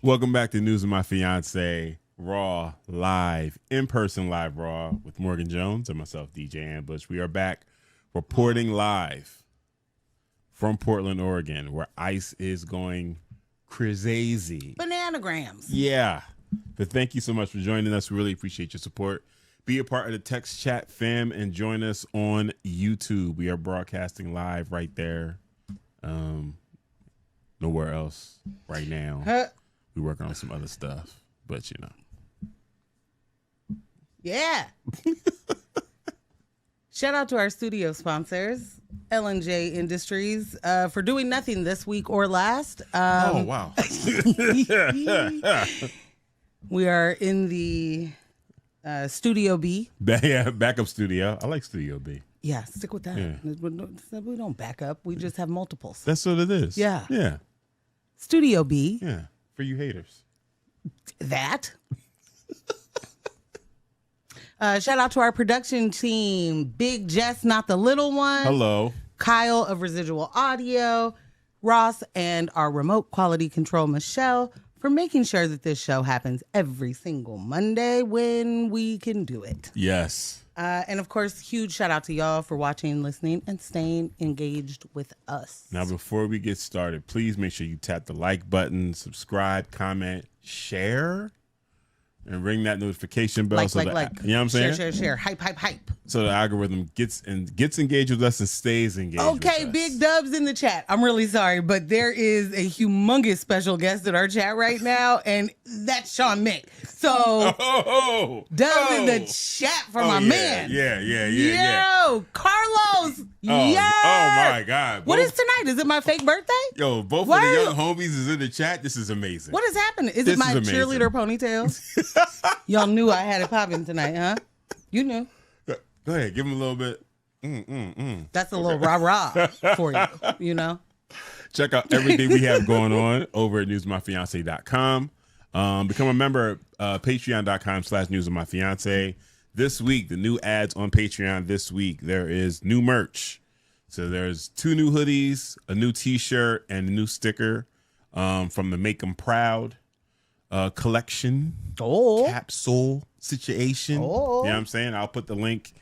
Welcome back to News of My Fiancé, Raw, live, in-person live Raw with Morgan Jones and myself, DJ Ambush. We are back reporting live from Portland, Oregon, where ICE is going crazy. Bananagrams. Yeah. But thank you so much for joining us. We really appreciate your support. Be a part of the text chat fam and join us on YouTube. We are broadcasting live right there. Nowhere else right now. We're working on some other stuff, but you know. Yeah. Shout out to our studio sponsors, L&J Industries, for doing nothing this week or last. Oh, wow. We are in the Studio B. Yeah, backup studio. I like Studio B. Yeah, stick with that. Yeah. We don't back up. We just have multiples. That's what it is. Yeah. Yeah. Studio B. Yeah. For you haters. That. Shout out to our production team. Big Jess, not the little one. Hello. Kyle of Residual Audio. Ross and our remote quality control, Michelle, for making sure that this show happens every single Monday when we can do it. Yes. And of course, huge shout out to y'all for watching, listening, and staying engaged with us. Now, before we get started, please make sure you tap the like button, subscribe, comment, share, and ring that notification bell. Like. You know what I'm saying? Share. Hype. So the algorithm gets engaged with us and stays engaged with us. Big dubs in the chat. I'm really sorry, but there is a humongous special guest in our chat right now, and that's Sean Mick. So dubs in the chat for my man. Yeah. Carlos. Oh my God. What is tonight? Is it my fake birthday? Yo, both of the young homies is in the chat. This is amazing. What is happening? Is it my cheerleader ponytails? Y'all knew I had it popping tonight, huh? You knew. Go ahead, give him a little bit. That's a little rah-rah for you, you know? Check out everything we have going on over at newsofmyfiance.com. Become a member at patreon.com/newsofmyfiance. This week, the new ads on Patreon this week, there is new merch. So there's 2 new hoodies, a new t-shirt, and a new sticker from the Make 'em Proud collection. Capsule situation. You know what I'm saying? I'll put the link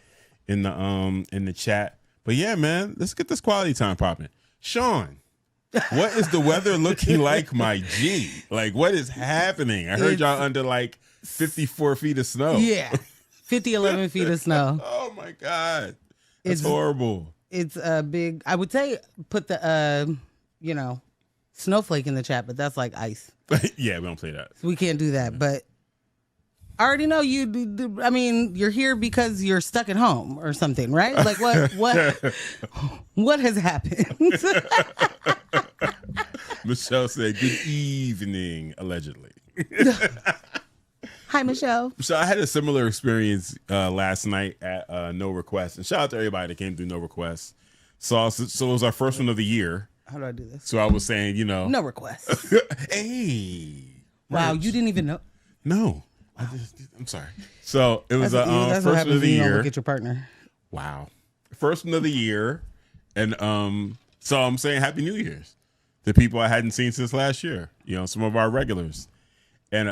in the chat. But yeah, man, let's get this quality time popping. Sean, what is the weather looking like, my G? Like, what is happening? I heard y'all under like 54 feet of snow. Yeah, 11 feet of snow. Oh my God, it's horrible. It's a big. I would say put the snowflake in the chat, but that's like ice. Yeah, we don't play that. So we can't do that. But I already know you. I mean, you're here because you're stuck at home or something, right? Like what has happened? Michelle said, "Good evening," allegedly. Hi, Michelle. So I had a similar experience last night at No Request, and shout out to everybody that came through No Request. So it was our first one of the year. How do I do this? So I was saying, No request. Hey. Wow, you didn't even know? No. I'm sorry. So it was first one of the year. Look at your partner. Wow. First one of the year. And so I'm saying Happy New Year's to people I hadn't seen since last year. You know, some of our regulars. And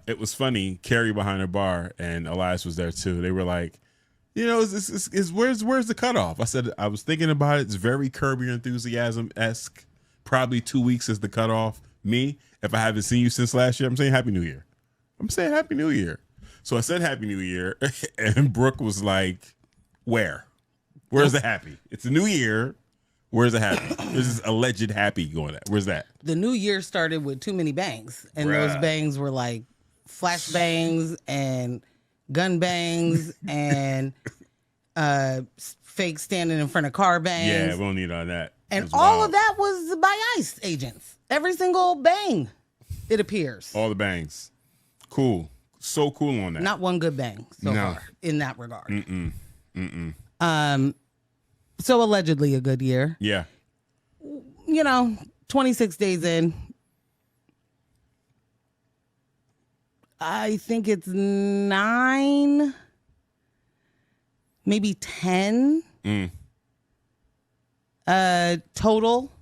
it was funny. Carrie behind her bar and Elias was there too. They were like, you know, where's the cutoff? I said, I was thinking about it. It's very Curb Your Enthusiasm-esque. Probably 2 weeks is the cutoff. Me, if I haven't seen you since last year, I'm saying Happy New Year. I'm saying Happy New Year. So I said Happy New Year, and Brooke was like, where? Where's the happy? It's a new year. Where's the happy? There's this alleged happy going at. Where's that? The new year started with too many bangs, and those bangs were like flash bangs and gun bangs and fake standing in front of car bangs. Yeah, we don't need all that. And all of that was by ICE agents. Every single bang, it appears. All the bangs. Cool. So cool on that. Not one good bang so far in that regard. So allegedly a good year. Yeah. 26 days in. I think it's 9, maybe 10 total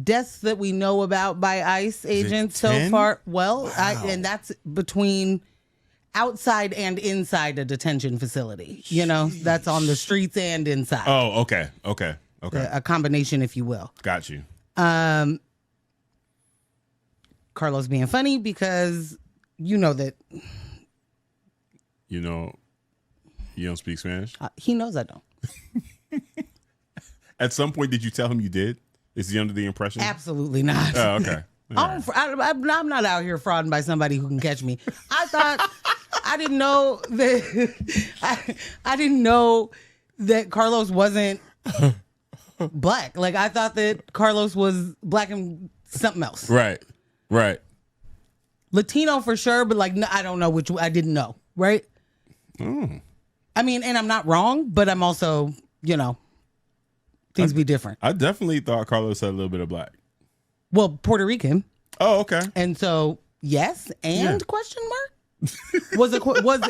deaths that we know about by ICE agents so 10? far. Well, Wow. and that's between outside and inside a detention facility. You know, that's on the streets and inside. Oh, okay. A combination, if you will. Got you. Carlos being funny because you know that You don't speak Spanish? he knows I don't. At some point, did you tell him you did? Is he under the impression? Absolutely not. Oh, okay. I'm not out here frauding by somebody who can catch me. I thought I didn't know that I didn't know that Carlos wasn't black. Like I thought that Carlos was black and something else. Right. Latino for sure, but like no, I don't know which. I didn't know. Right. I mean, and I'm not wrong, but I'm also, things be different. I definitely thought Carlos had a little bit of black. Well, Puerto Rican. Oh, okay. And so, yes, and question mark was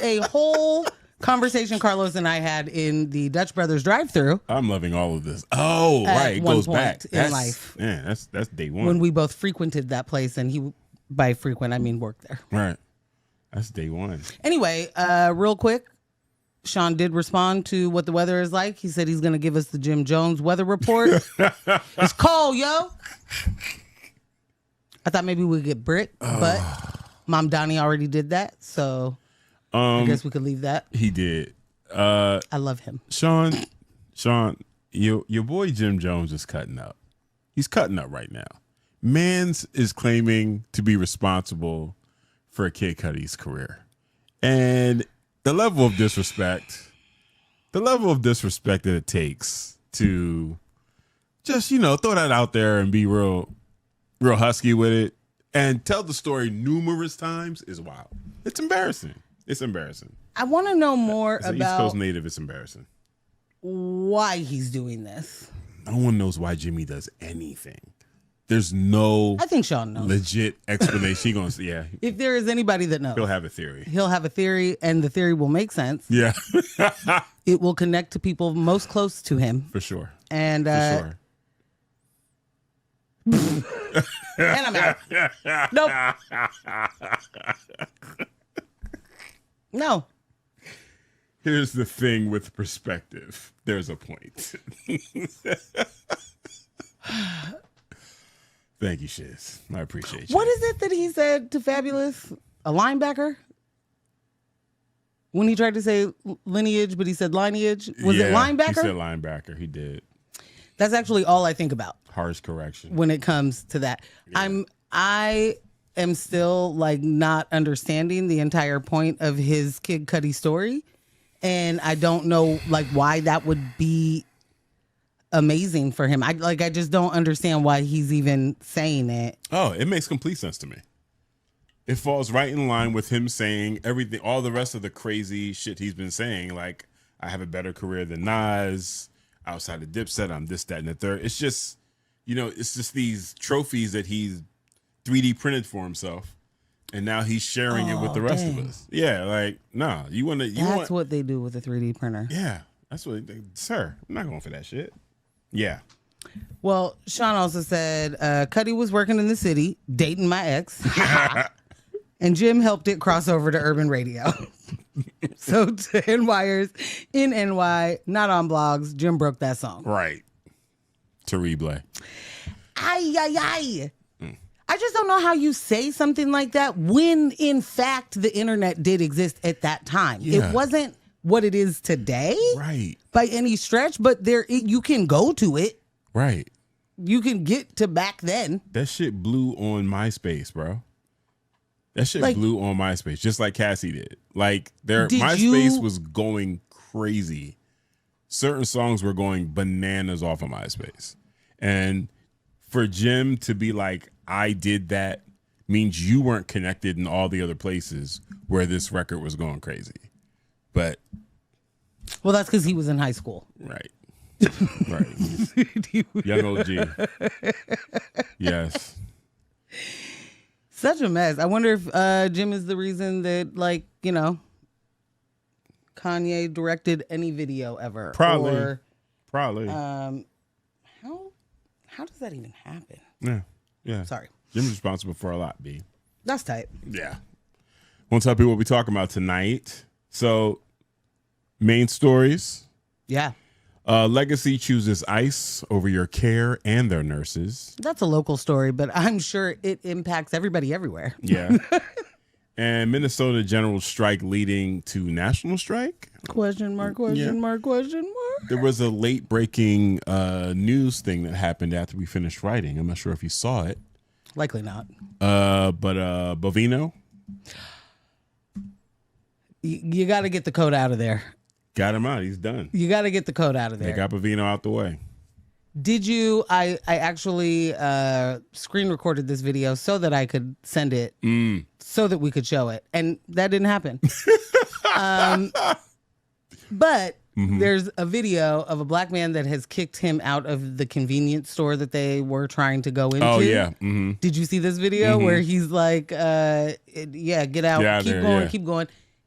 a whole conversation Carlos and I had in the Dutch Brothers drive-thru. I'm loving all of this. Oh, right. It one goes point back in life. Yeah, that's day one. When we both frequented that place, and he, by frequent, I mean worked there. Right. That's day one. Anyway, real quick, Sean did respond to what the weather is like. He said he's going to give us the Jim Jones weather report. It's cold, yo. I thought maybe we'd get Brit, but Mom Donnie already did that, so I guess we could leave that. He did. I love him. Sean, your boy Jim Jones is cutting up. He's cutting up right now. Mans is claiming to be responsible for Kid Cudi's career. And the level of disrespect that it takes to just, throw that out there and be real husky with it and tell the story numerous times is wild. It's embarrassing. I want to know more As an East about Coast native, it's embarrassing. why he's doing this. No one knows why Jimmy does anything. There's no I think Sean knows. legit explanation. He gonna yeah. If there is anybody that knows, He'll have a theory. he'll have a theory, and the theory will make sense. Yeah. It will connect to people most close to him. For sure. And For sure. and I'm out. Nope. No. Here's the thing with perspective. There's a point. Thank you, Shiz. I appreciate you. What is it that he said to Fabulous? A linebacker? When he tried to say lineage, but he said lineage? Was it linebacker? He said linebacker. He did. That's actually all I think about Harsh correction. when it comes to that. Yeah. I am still like not understanding the entire point of his Kid Cudi story. And I don't know like why that would be amazing for him. I just don't understand why he's even saying it. Oh, it makes complete sense to me. It falls right in line with him saying everything, all the rest of the crazy shit he's been saying. Like, I have a better career than Nas. Outside of Dipset, I'm this, that, and the third. It's just, it's just these trophies that he's 3D printed for himself. And now he's sharing it with the rest of us. Yeah, like, nah, That's what they do with a 3D printer. Yeah, that's what, sir, I'm not going for that shit. Yeah. Well, Sean also said Cudi was working in the city, dating my ex. And Jim helped it cross over to urban radio. So to NYers in NY, not on blogs, Jim broke that song. Right. To replay. I just don't know how you say something like that when, in fact, the internet did exist at that time. Yeah. It wasn't what it is today, right, by any stretch, but you can go to it. Right. You can get to back then. That shit blew on MySpace, bro. That shit blew on MySpace, just like Cassie did. Like, MySpace was going crazy. Certain songs were going bananas off of MySpace. And for Jim to be like, I did that, means you weren't connected in all the other places where this record was going crazy. But well, that's because he was in high school. Right. Right. Young OG. Yes. Such a mess. I wonder if Jim is the reason that, like, Kanye directed any video ever. Probably. Or, how does that even happen? Yeah. Sorry. Jim's responsible for a lot, B. That's tight. Yeah. Won't tell people what we're talking about tonight. So, main stories. Yeah. Legacy chooses ICE over your care and their nurses. That's a local story, but I'm sure it impacts everybody everywhere. Yeah. And Minnesota general strike leading to national strike? Question mark. There was a late breaking news thing that happened after we finished writing. I'm not sure if you saw it. Likely not. But Bovino. You got to get the code out of there. Got him out. He's done. You got to get the code out of there. They got Bovino out the way. Did you? I actually screen recorded this video so that I could send it, so that we could show it, and that didn't happen. But there's a video of a black man that has kicked him out of the convenience store that they were trying to go into. Oh yeah. Did you see this video where he's like, "Yeah, get out, keep going,"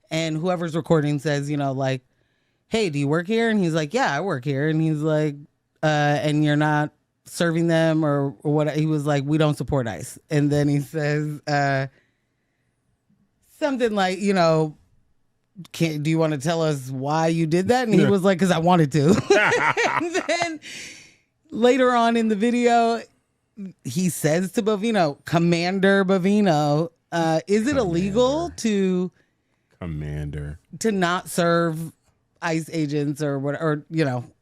and whoever's recording says, like, "Hey, do you work here?" And he's like, "Yeah, I work here," and he's like, and you're not serving them or what? He was like, "We don't support ICE." And then he says something like, do you want to tell us why you did that? And he was like, "Because I wanted to." And then later on in the video, he says to Bovino, Commander Bovino, is it illegal to not serve ICE agents or what,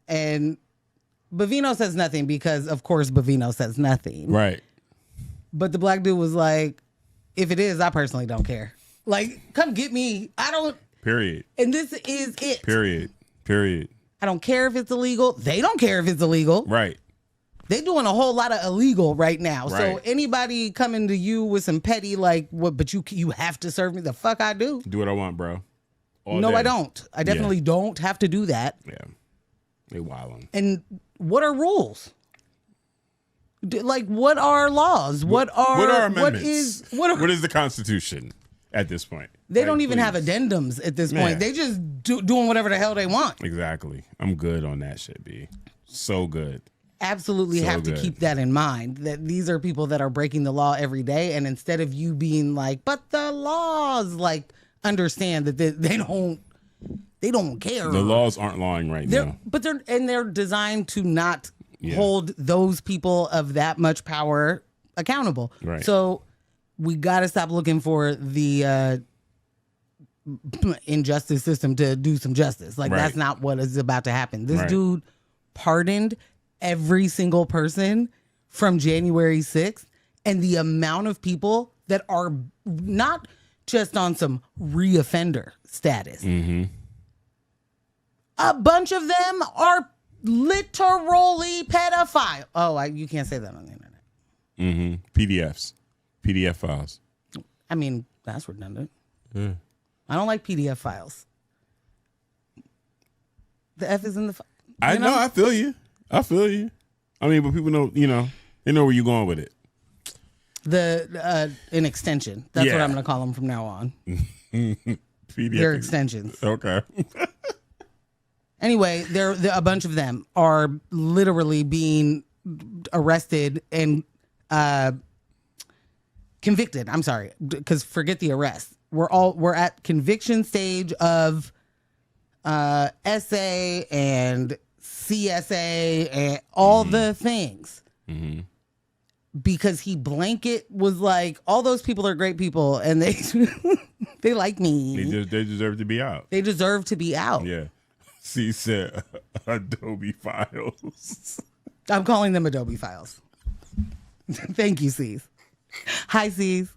and Bovino says nothing because, of course, Bovino says nothing. Right. But the black dude was like, if it is, I personally don't care. Like, come get me. I don't. Period. And this is it. Period. I don't care if it's illegal. They don't care if it's illegal. Right. They're doing a whole lot of illegal right now. Right. So anybody coming to you with some petty, like, what, but you have to serve me, the fuck I do. Do what I want, bro. No, I don't. I definitely don't have to do that. Yeah. They wildin'. And what are rules? Like, what are laws? What are amendments? What is the Constitution at this point? They don't even have addendums at this point. They just doing whatever the hell they want. Exactly. I'm good on that shit, B. So good. Absolutely have to keep that in mind, that these are people that are breaking the law every day. And instead of you being like, but the laws, like, understand that they don't care. The laws aren't lawing right now. But they're designed to not hold those people of that much power accountable. Right. So we got to stop looking for the injustice system to do some justice. Like, that's not what is about to happen. This dude pardoned every single person from January 6th, and the amount of people that are not just on some reoffender status. A bunch of them are literally pedophile. Oh, you can't say that on the internet. PDF files. I mean, that's redundant. I don't like PDF files. The F is in the. I know. I feel you. I mean, but people know. They know where you're going with it. An extension. That's what I'm going to call them from now on. PDF. They're extensions. Okay. Anyway, a bunch of them are literally being arrested and convicted. I'm sorry, because forget the arrest. We're at conviction stage of SA and CSA and all the things. Because he blanket was like, all those people are great people and they they like me. They deserve to be out. They deserve to be out. Yeah. C said Adobe files. I'm calling them Adobe files. Thank you, C's. Hi, C's.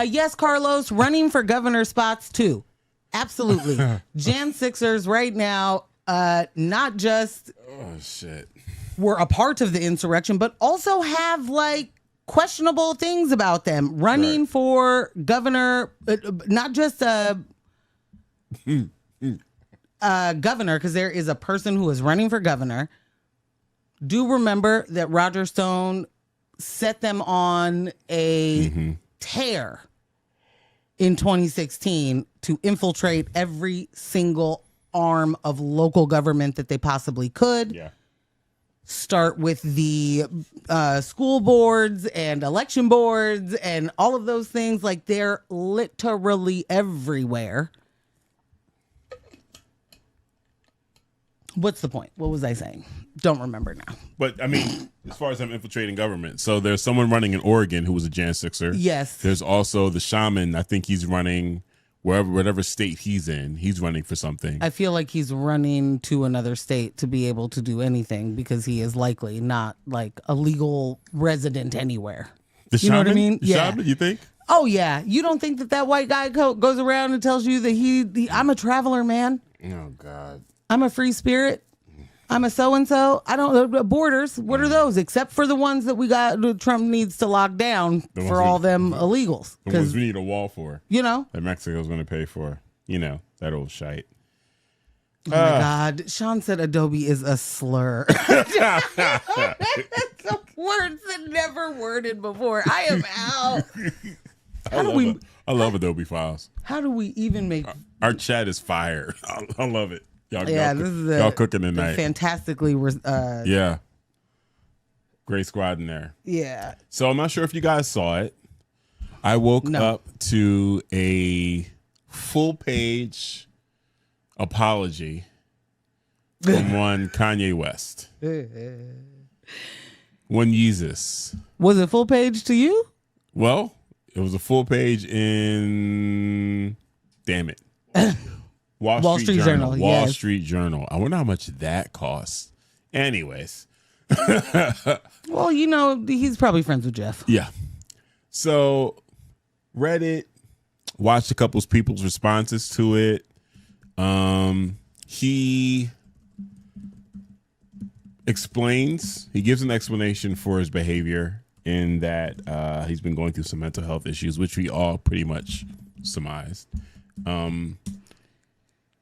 Yes, Carlos, running for governor spots too. Absolutely. Jan Sixers right now, not just were a part of the insurrection, but also have like questionable things about them. Running for governor, not just governor, because there is a person who is running for governor. Do remember that Roger Stone set them on a tear in 2016 to infiltrate every single arm of local government that they possibly could. Yeah. Start with the school boards and election boards and all of those things. Like, they're literally everywhere. What's the point? What was I saying? Don't remember now. But I mean, as far as them infiltrating government, so there's someone running in Oregon who was a Jan 6er. Yes. There's also the shaman. I think he's running whatever state he's in. He's running for something. I feel like he's running to another state to be able to do anything because he is likely not like a legal resident anywhere. The You know what I mean? The Yeah. shaman, you think? Oh yeah. You don't think that white guy goes around and tells you that I'm a traveler, man. Oh God. I'm a free spirit. I'm a so-and-so. I don't borders. What are those? Except for the ones that Trump needs to lock down for all them illegals. The ones we need a wall for. You know? That Mexico's going to pay for. You know, that old shite. Oh my God. Sean said Adobe is a slur. That's a word that never worded before. I am out. I love Adobe Files. How do we even make... Our chat is fire. I love it. Y'all cooking tonight. Fantastically. Yeah. Great squad in there. Yeah. So I'm not sure if you guys saw it. I woke up to a full page apology from one Kanye West. One Yeezus. Was it full page to you? Well, it was a full page in, damn it, Wall Street Journal. Wall Street Journal. I wonder how much that costs. Anyways. Well, you know, he's probably friends with Jeff. Yeah. So read it, watched a couple of people's responses to it. He gives an explanation for his behavior in that he's been going through some mental health issues, which we all pretty much surmised.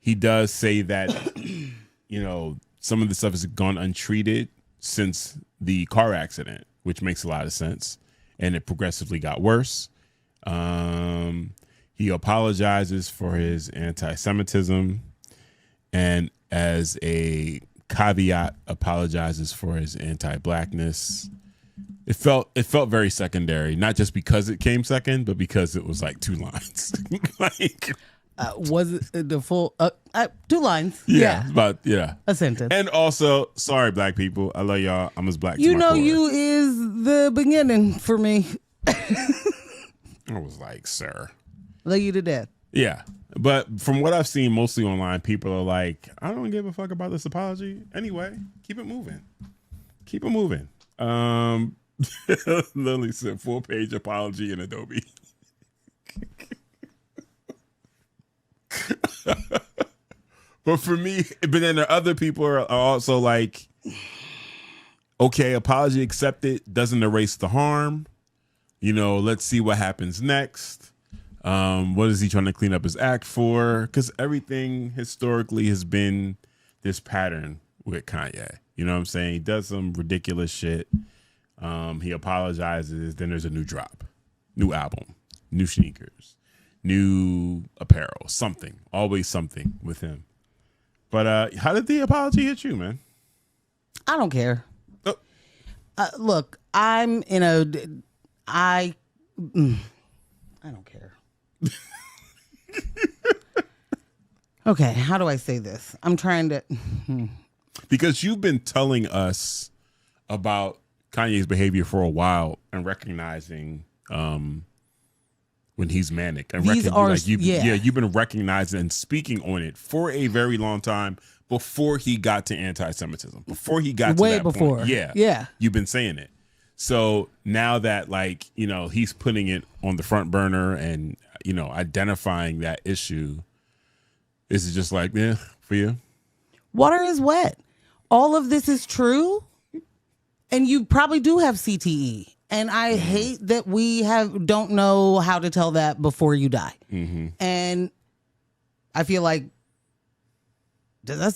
He does say that, you know, some of the stuff has gone untreated since the car accident, which makes a lot of sense. And it progressively got worse. He apologizes for his anti-Semitism, and as a caveat, apologizes for his anti-blackness. It felt very secondary, not just because it came second, but because it was like 2 lines. Was it the full 2 lines? Yeah. But yeah, a sentence. And also, sorry, black people, I love y'all. I'm as black. You to my know, core. you is the beginning for me. I was like, sir, love you to death. Yeah, but from what I've seen, mostly online, people are like, I don't give a fuck about this apology. Anyway, keep it moving. Keep it moving. Literally said 4-page apology in Adobe. But for me, but then there are other people are also like, okay, apology accepted, doesn't erase the harm. You know, let's see what happens next. What is he trying to clean up his act for? Because everything historically has been this pattern with Kanye. You know what I'm saying? He does some ridiculous shit. He apologizes. Then there's a new drop, new album, new sneakers, new apparel, something, always something with him. But how did the apology hit you, man? I don't care. Oh. Look, I'm in a, I don't care. Okay, how do I say this? I'm trying to. Because you've been telling us about Kanye's behavior for a while and recognizing when he's manic. And you've been recognizing and speaking on it for a very long time before he got to anti-Semitism. Before he got to that before. point. Yeah. You've been saying it. So now that, like, you know, he's putting it on the front burner and, you know, identifying that issue, is it just like, yeah, for you? Water is wet. All of this is true. And you probably do have CTE. And I hate that we don't know how to tell that before you die. Mm-hmm. And I feel like, how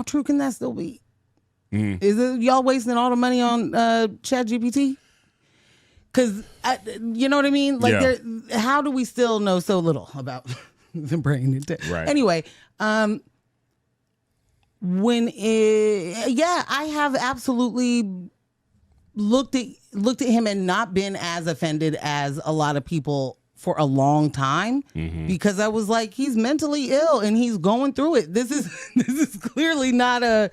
true can that still be? Mm-hmm. Is it y'all wasting all the money on ChatGPT? Because you know what I mean? Like, how do we still know so little about the brain intact. Right. Anyway, I have absolutely looked at him and not been as offended as a lot of people for a long time, because I was like, he's mentally ill and he's going through it. This is clearly not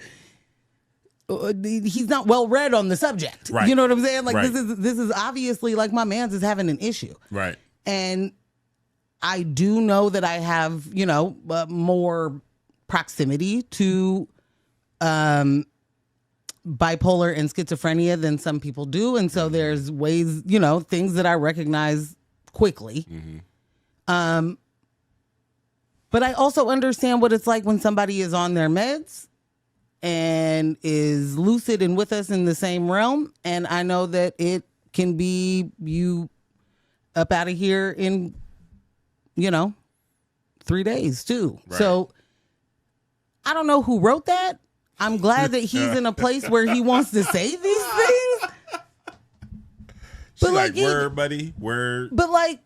he's not well read on the subject. Right. You know what I'm saying? Like, Right. this is obviously like my man's is having an issue. Right. And I do know that I have, more proximity to bipolar and schizophrenia than some people do. And so there's ways, things that I recognize quickly. But I also understand what it's like when somebody is on their meds and is lucid and with us in the same realm. And I know that it can be you up out of here in, 3 days too. Right. So I don't know who wrote that. I'm glad that he's in a place where he wants to say these things. She's like, word, buddy, word. But I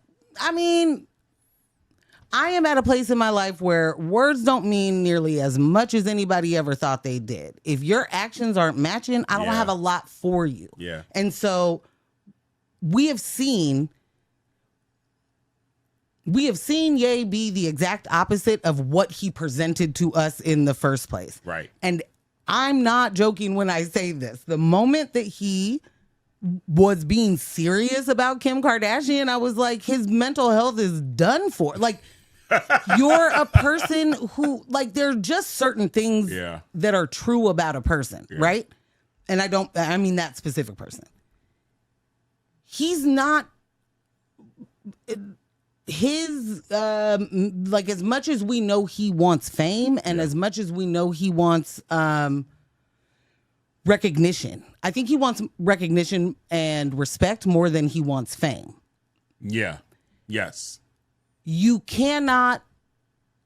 am at a place in my life where words don't mean nearly as much as anybody ever thought they did. If your actions aren't matching, I don't have a lot for you. Yeah. And so we have seen Ye be the exact opposite of what he presented to us in the first place. Right. And I'm not joking when I say this. The moment that he was being serious about Kim Kardashian, I was like, his mental health is done for. Like, you're a person who, like, there are just certain things that are true about a person, right? And I mean that specific person. He's not, as much as we know he wants fame and as much as we know he wants recognition, I think he wants recognition and respect more than he wants fame. Yeah. Yes. You cannot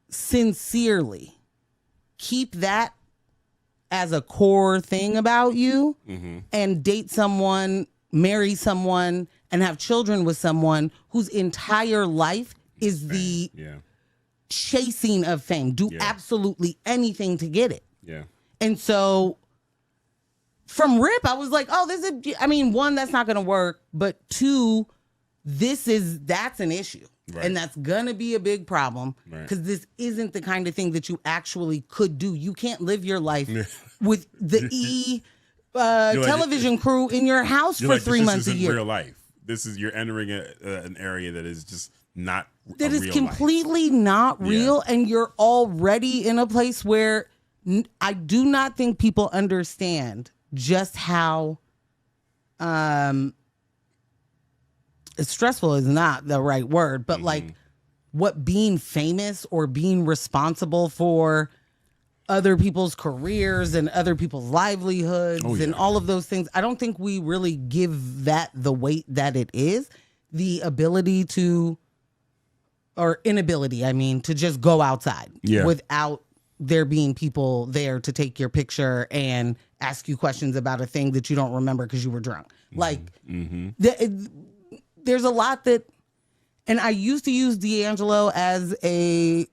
sincerely keep that as a core thing about you and date someone, marry someone, and have children with someone whose entire life is the chasing of fame. Do absolutely anything to get it. Yeah. And so from rip, I was like, oh, one, that's not going to work. But two, that's an issue. Right. And that's going to be a big problem because this isn't the kind of thing that you actually could do. You can't live your life with the television crew in your house for 3 months a year. Real life. You're entering an area that is just not that is real completely life. Not real, and you're already in a place where I do not think people understand just how stressful is not the right word, but like what being famous or being responsible for other people's careers and other people's livelihoods and all of those things. I don't think we really give that the weight that it is. The ability to, or inability, to just go outside without there being people there to take your picture and ask you questions about a thing that you don't remember because you were drunk. There's a lot that, and I used to use D'Angelo as a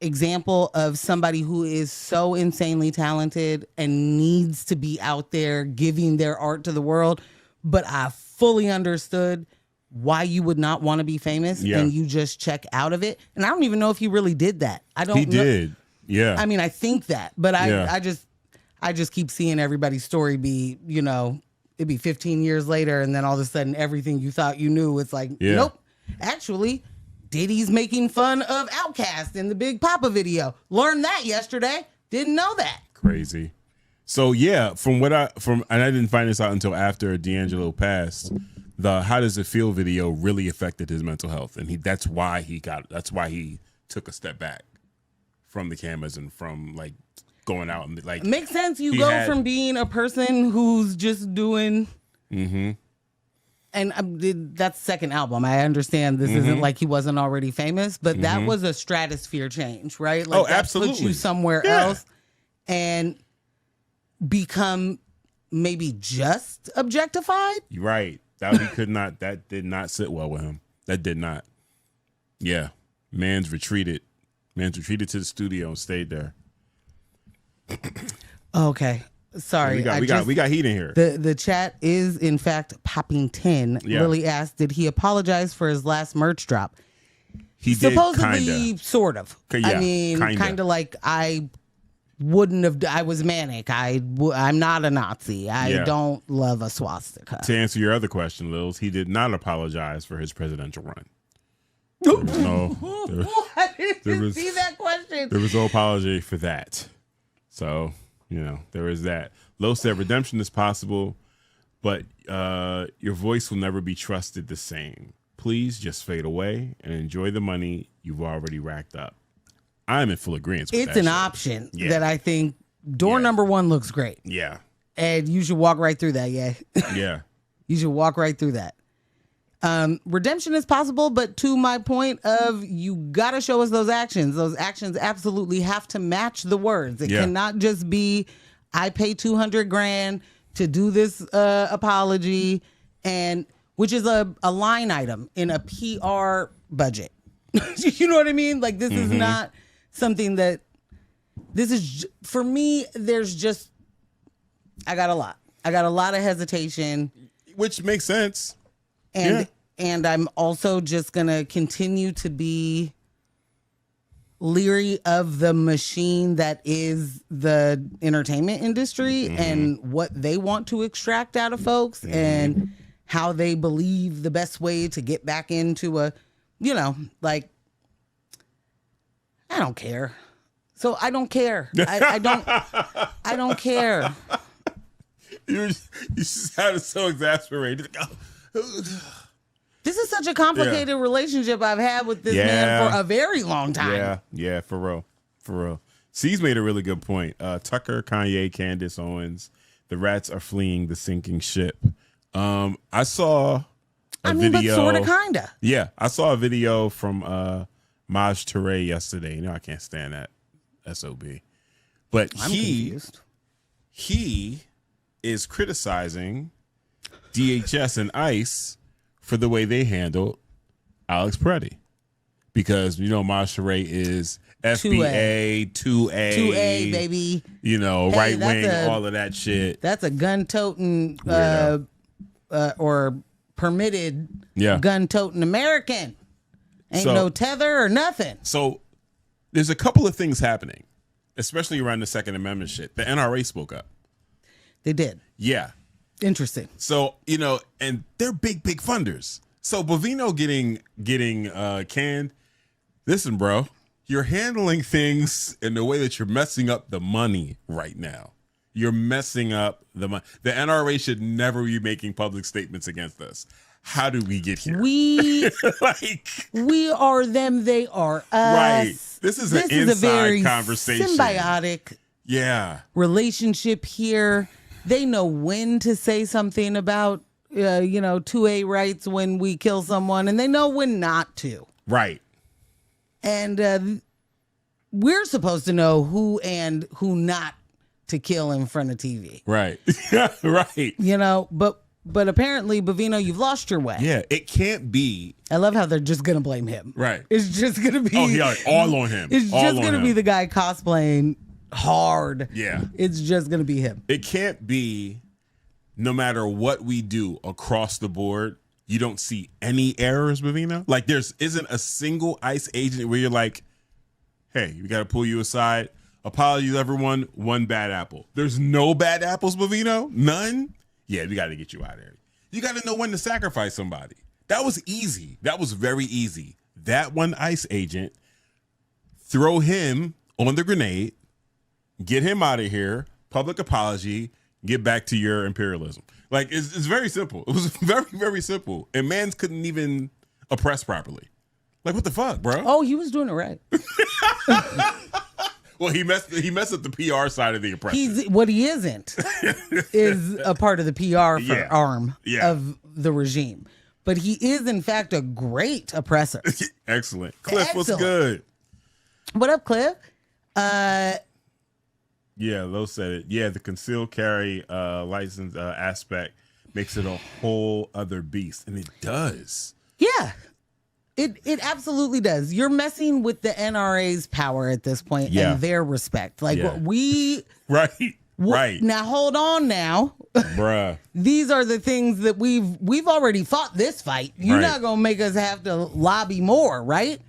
example of somebody who is so insanely talented and needs to be out there giving their art to the world. But I fully understood why you would not want to be famous and you just check out of it. And I don't even know if he really did that. He did. Yeah. I think that, but I just keep seeing everybody's story be, it'd be 15 years later, and then all of a sudden everything you thought you knew, it's like, nope. Actually, Diddy's making fun of Outkast in the Big Papa video. Learned that yesterday. Didn't know that. Crazy. So and I didn't find this out until after D'Angelo passed. The "How Does It Feel" video really affected his mental health, and that's why he took a step back from the cameras and from like going out and like. Makes sense. You go from being a person who's just doing. And that's second album. I understand this isn't like he wasn't already famous, but that was a stratosphere change, right? Like that absolutely. puts you somewhere else and become maybe just objectified. Right. That did not sit well with him. That did not. Yeah. Man's retreated to the studio and stayed there. Okay. Sorry. We got heat in here. The chat is, in fact, popping 10. Yeah. Lily asked, did he apologize for his last merch drop? He did, supposedly, kinda. Sort of. Yeah, I mean, kind of like I wouldn't have. I was manic. I'm not a Nazi. I don't love a swastika. To answer your other question, Lils, he did not apologize for his presidential run. There was I didn't see that question. There was no apology for that. So, there is that. Lo said redemption is possible, but your voice will never be trusted the same. Please just fade away and enjoy the money you've already racked up. I'm in full agreement with that. It's an option that I think door number 1 looks great. Yeah. And you should walk right through that, yeah. Yeah. You should walk right through that. Redemption is possible, but to my point of you got to show us those actions. Those actions absolutely have to match the words. It cannot just be, I pay $200,000 to do this apology, and which is a line item in a PR budget. You know what I mean? Like, this is not something that, this is, for me, there's just, I got a lot of hesitation. Which makes sense. And I'm also just going to continue to be leery of the machine that is the entertainment industry and what they want to extract out of folks and how they believe the best way to get back into a, like, I don't care. So I don't care. I don't care. You just sounded so exasperated. This is such a complicated relationship I've had with this man for a very long time. Yeah, for real. C's made a really good point. Tucker, Kanye, Candace Owens, the rats are fleeing the sinking ship. I saw a video. But sort of, kind of. Yeah, I saw a video from Maj Touré yesterday. I can't stand that SOB. But I'm confused. He is criticizing DHS and ICE for the way they handled Alex Preddy. Because, Maj Touré is FBA, 2A, baby. Right wing, all of that shit. That's a gun-toting or permitted gun-toting American. Ain't no tether or nothing. So there's a couple of things happening, especially around the Second Amendment shit. The NRA spoke up. They did. Yeah. Interesting. So, and they're big funders. So Bovino getting canned. Listen, bro, you're handling things in the way that you're messing up the money right now. You're messing up the money. The NRA should never be making public statements against us. How do we get here? We are them, they are us. Right. This is an inside a very conversation. Symbiotic relationship here. They know when to say something about 2A rights when we kill someone, and they know when not to. Right. And we're supposed to know who and who not to kill in front of TV. Right. Right. But apparently, Bovino, you've lost your way. Yeah, it can't be. I love how they're just going to blame him. Right. It's just going to be. Oh, yeah, all on him. It's just going to be the guy cosplaying hard. Yeah. It's just going to be him. It can't be, no matter what we do across the board, you don't see any errors, Bovino. Like, isn't a single ICE agent where you're like, hey, we got to pull you aside. Apologies, everyone. One bad apple. There's no bad apples, Bovino? None? Yeah, we got to get you out of here. You got to know when to sacrifice somebody. That was easy. That was very easy. That one ICE agent, throw him on the grenade, get him out of here, public apology, get back to your imperialism. Like, it's very simple. It was very, very simple. And mans couldn't even oppress properly. Like, what the fuck, bro? Oh, he was doing it right. Well, he messed up the PR side of the oppression. What he isn't is a part of the PR arm of the regime. But he is, in fact, a great oppressor. Excellent. Cliff, what's good? What up, Cliff? Yeah, Lo said it. Yeah, the concealed carry license aspect makes it a whole other beast. And it does. Yeah. It absolutely does. You're messing with the NRA's power at this point and their respect. Like Right. Now hold on now. Bruh. These are the things that we've already fought this fight. You're not gonna make us have to lobby more, right?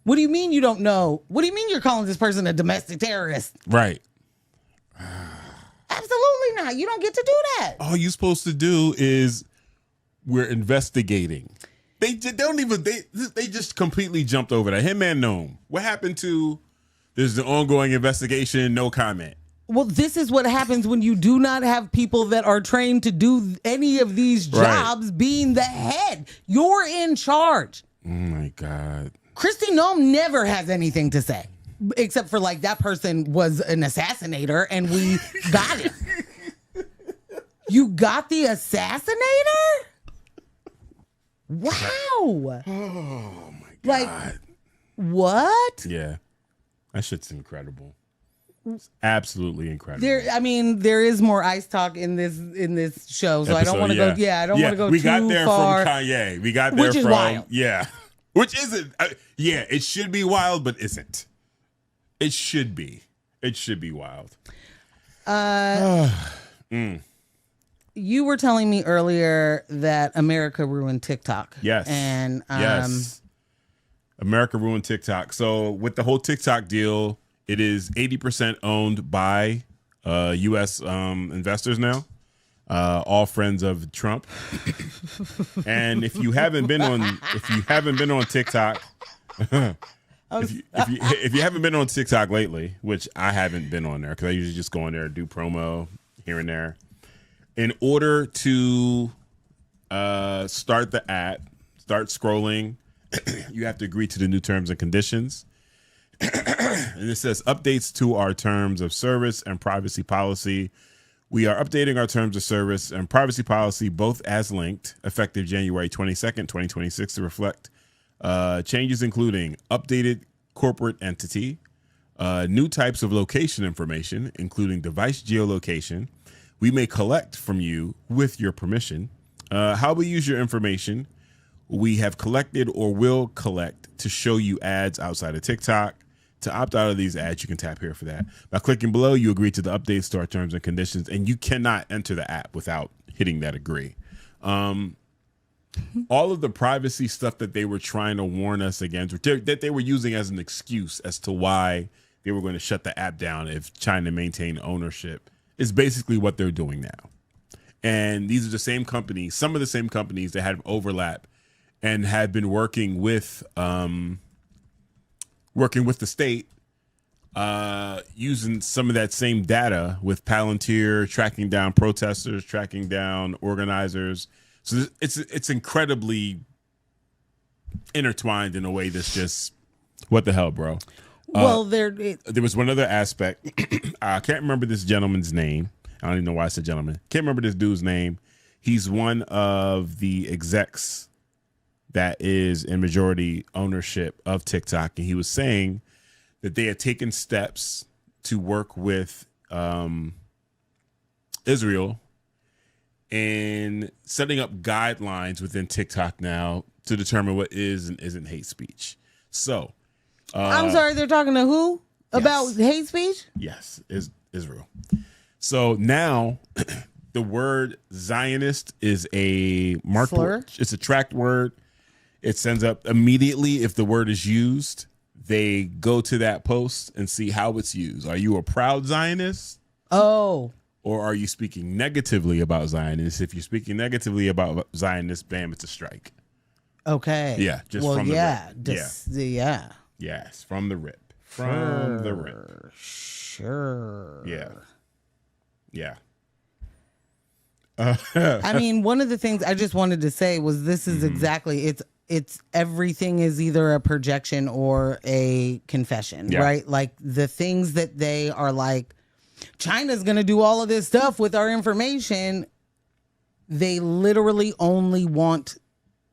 What do you mean you don't know? What do you mean you're calling this person a domestic terrorist? Right. Absolutely not. You don't get to do that. All you're supposed to do is we're investigating. They just completely jumped over that. Him and Gnome. What happened to there's the ongoing investigation, no comment. Well, this is what happens when you do not have people that are trained to do any of these jobs being the head. You're in charge. Oh my God. Kristi Noem never has anything to say. Except for like that person was an assassinator and we got him. You got the assassinator? Wow. Oh my God. Like, what? Yeah. That shit's incredible. It's absolutely incredible. There is more ice talk in this show, so I don't want to go. Yeah, I don't want to go we too got there far. from Kanye. We got there which is from wild. Yeah, which isn't. It should be wild, but isn't. It should be. It should be wild. You were telling me earlier that America ruined TikTok. Yes. And yes. America ruined TikTok. So with the whole TikTok deal, it is 80% owned by U.S. Investors now, all friends of Trump. And if you haven't been on TikTok, if you haven't been on TikTok lately, which I haven't been on there because I usually just go on there and do promo here and there. In order to start the app, start scrolling, you have to agree to the new terms and conditions. And it says updates to our terms of service and privacy policy. We are updating our terms of service and privacy policy both as linked, effective January 22nd, 2026, to reflect changes including updated corporate entity, new types of location information, including device geolocation. We may collect from you with your permission. How we use your information. We have collected or will collect to show you ads outside of TikTok. To opt out of these ads, you can tap here for that. By clicking below, you agree to the updates to our terms and conditions, and you cannot enter the app without hitting that agree. All of the privacy stuff that they were trying to warn us against, that they were using as an excuse as to why they were going to shut the app down if China maintained ownership, is basically what they're doing now. And these are the same companies, some of the same companies that had overlap and had been working with the state, using some of that same data with Palantir, tracking down protesters, tracking down organizers. So it's incredibly intertwined in a way that's just, what the hell, bro? Well, there was one other aspect. I can't remember this gentleman's name. I don't even know why I said gentleman. Can't remember this dude's name. He's one of the execs that is in majority ownership of TikTok. And he was saying that they had taken steps to work with Israel in setting up guidelines within TikTok now to determine what is and isn't hate speech. So I'm sorry, they're talking to who about hate speech? Yes, is Israel. So now the word Zionist is a marked word. It's a tracked word. It sends up immediately if the word is used. They go to that post and see how it's used. Are you a proud Zionist? Oh. Or are you speaking negatively about Zionists? If you're speaking negatively about Zionists, bam, it's a strike. Okay. Yeah, just from the rip. Yeah. Yes, from the rip. From the rip. Sure. Yeah. I mean, one of the things I just wanted to say was this is exactly, it's everything is either a projection or a confession, right? Like the things that they are like, China's going to do all of this stuff with our information. They literally only want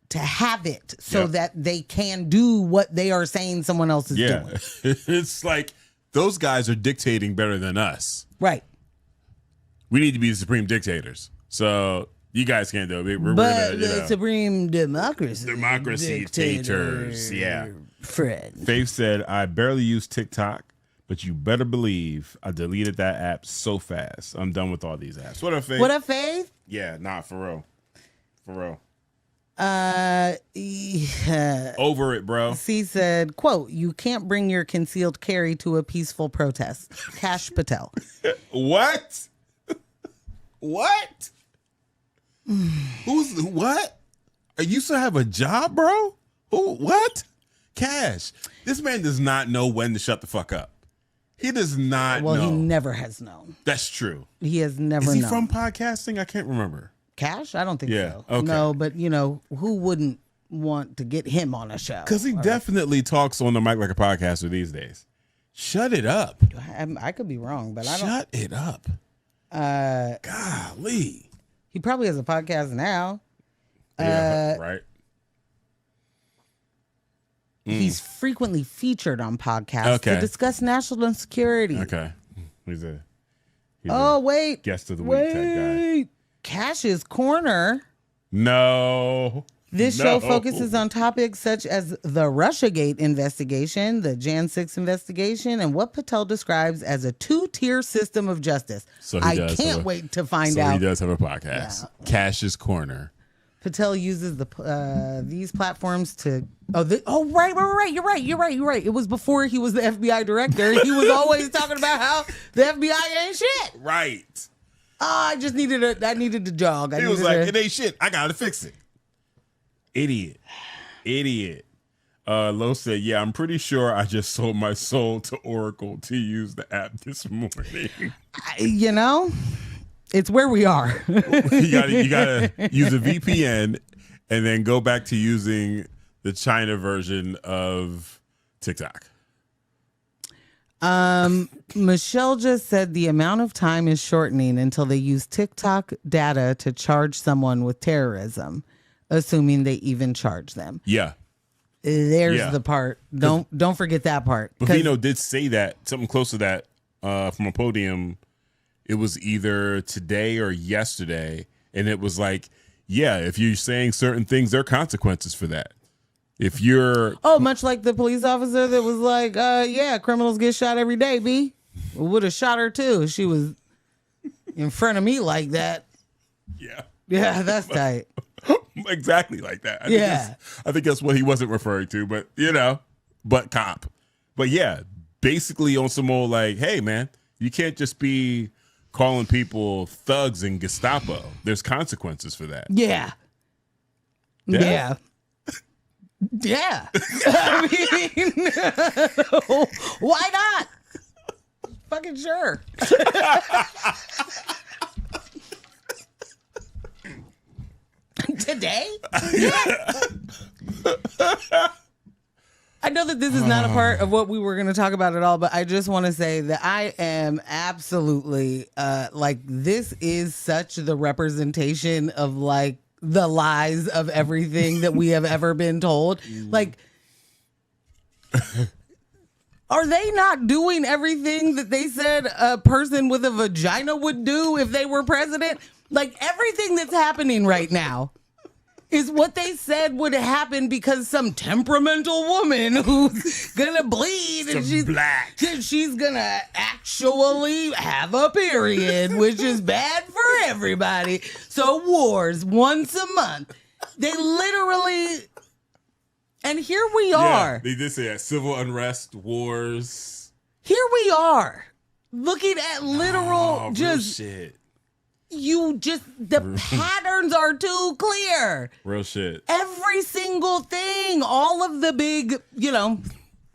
to have it so that they can do what they are saying someone else is doing. It's like those guys are dictating better than us. Right. We need to be the supreme dictators. So You guys can't do it. We're But gonna, the Supreme Democracy dictators. Yeah. Fred. Faith said, I barely use TikTok, but you better believe I deleted that app so fast. I'm done with all these apps. What up, Faith? What up, Faith? Yeah, nah, for real. For real. Yeah. Over it, bro. C said, quote, you can't bring your concealed carry to a peaceful protest. Kash Patel. What? What? What? You still have a job, bro? Who? What? Cash. This man does not know when to shut the fuck up. He does not know. Well, he never has known. That's true. He has never known. Is he from podcasting? I can't remember. Cash? I don't think so. Okay. No, but who wouldn't want to get him on a show? Because he definitely talks on the mic like a podcaster these days. Shut it up. I could be wrong, but I don't. Shut it up. Golly. He probably has a podcast now. Yeah, right. He's frequently featured on podcasts to discuss national security. Okay. He's a wait. guest of the week type guy. Cash's Corner. No. This show focuses on topics such as the Russiagate investigation, the Jan 6 investigation, and what Patel describes as a two-tier system of justice. So I can't wait to find out. So he does have a podcast. Yeah. Cash's Corner. Patel uses these platforms to. Right. You're right. It was before he was the FBI director. He was always talking about how the FBI ain't shit. Right. I just needed to jog. He was like, it ain't shit. I gotta fix it. Idiot. Lo said, yeah, I'm pretty sure I just sold my soul to Oracle to use the app this morning. It's where we are. you gotta use a VPN and then go back to using the China version of TikTok. Michelle just said the amount of time is shortening until they use TikTok data to charge someone with terrorism, assuming they even charge them. Yeah. There's the part. Don't forget that part. Bufino did say that, something close to that, from a podium. It was either today or yesterday, and it was like, yeah, if you're saying certain things, there are consequences for that. If you're much like the police officer that was like, yeah, criminals get shot every day, B. Would have shot her too. She was in front of me like that. Yeah, that's tight. Exactly like that. I think that's what he wasn't referring to, but but cop. But yeah, basically on some old like, hey man, you can't just be calling people thugs and Gestapo. There's consequences for that. Yeah. I mean, why not? Fucking sure. Today? Yeah. I know that this is not a part of what we were going to talk about at all, but I just want to say that I am absolutely this is such the representation of like the lies of everything that we have ever been told. Like, are they not doing everything that they said a person with a vagina would do if they were president? Like, everything that's happening right now is what they said would happen because some temperamental woman who's gonna bleed and she's gonna actually have a period, which is bad for everybody. So wars once a month. They literally, and here we are. They did say that. Civil unrest, wars. Here we are, looking at literal shit. The patterns are too clear. Real shit. Every single thing, all of the big,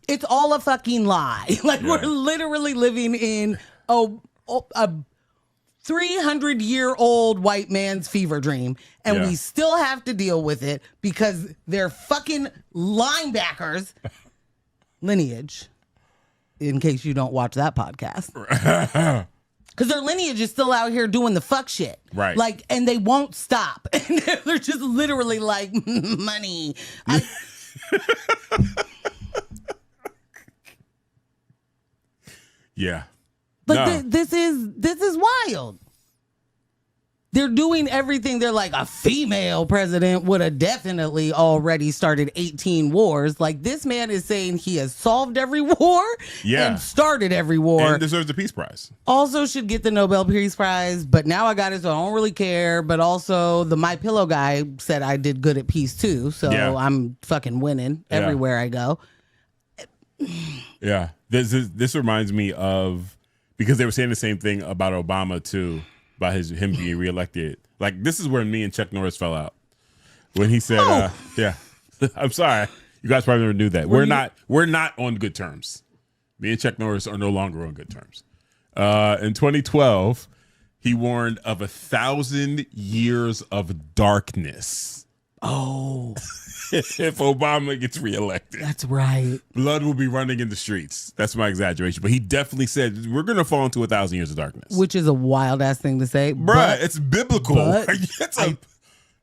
it's all a fucking lie. Like, we're literally living in a 300-year-old white man's fever dream, and we still have to deal with it because they're fucking linebackers. Lineage, in case you don't watch that podcast. Because their lineage is still out here doing the fuck shit. Right. Like, and they won't stop. And they're just literally like, money. Yeah. But this is wild. They're doing everything. They're like, a female president would have definitely already started 18 wars. Like, this man is saying he has solved every war and started every war. And deserves the Peace Prize. Also should get the Nobel Peace Prize, but now I got it, so I don't really care. But also, the My Pillow guy said I did good at peace, too. So I'm fucking winning everywhere I go. Yeah. This reminds me of, because they were saying the same thing about Obama, too. About him being reelected. Like, this is where me and Chuck Norris fell out. When he said, I'm sorry. You guys probably never knew that. We're not on good terms. Me and Chuck Norris are no longer on good terms. In 2012, he warned of 1,000 years of darkness. Oh. If Obama gets reelected. That's right. Blood will be running in the streets. That's my exaggeration. But he definitely said, we're going to fall into 1,000 years of darkness. Which is a wild ass thing to say. Bruh, it's biblical.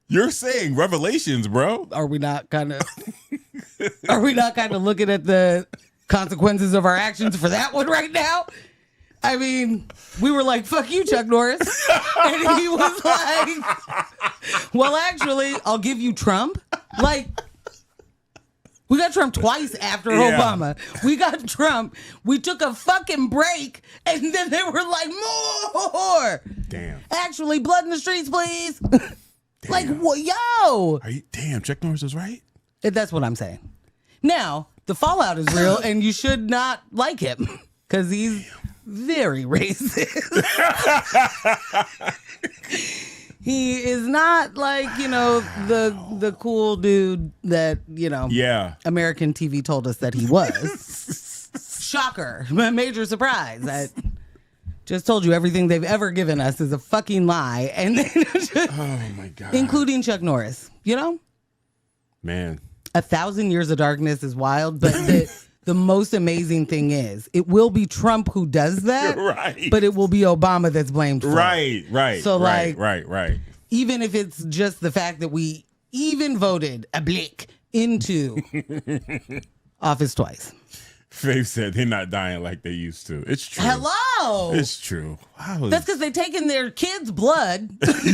You're saying revelations, bro. Are we not kind of looking at the consequences of our actions for that one right now? I mean, we were like, fuck you, Chuck Norris. And he was like, well, actually, I'll give you Trump. Like, we got Trump twice after Obama. We got Trump. We took a fucking break, and then they were like, more. Damn. Actually, blood in the streets, please. Like, yo. Damn, Chuck Norris was right? That's what I'm saying. Now, the fallout is real, and you should not like him, because he's very racist. He is not like, the cool dude that, American TV told us that he was. Shocker. Major surprise. I just told you everything they've ever given us is a fucking lie. And then oh my God. Including Chuck Norris, Man. 1,000 years of darkness is wild, but the most amazing thing is it will be Trump who does that, right? But it will be Obama that's blamed for it. Right. So right. Even if it's just the fact that we even voted a blick into office twice. Faith said they're not dying like they used to. It's true. Hello. It's true. Wow. That's because they're taking their kids' blood. They're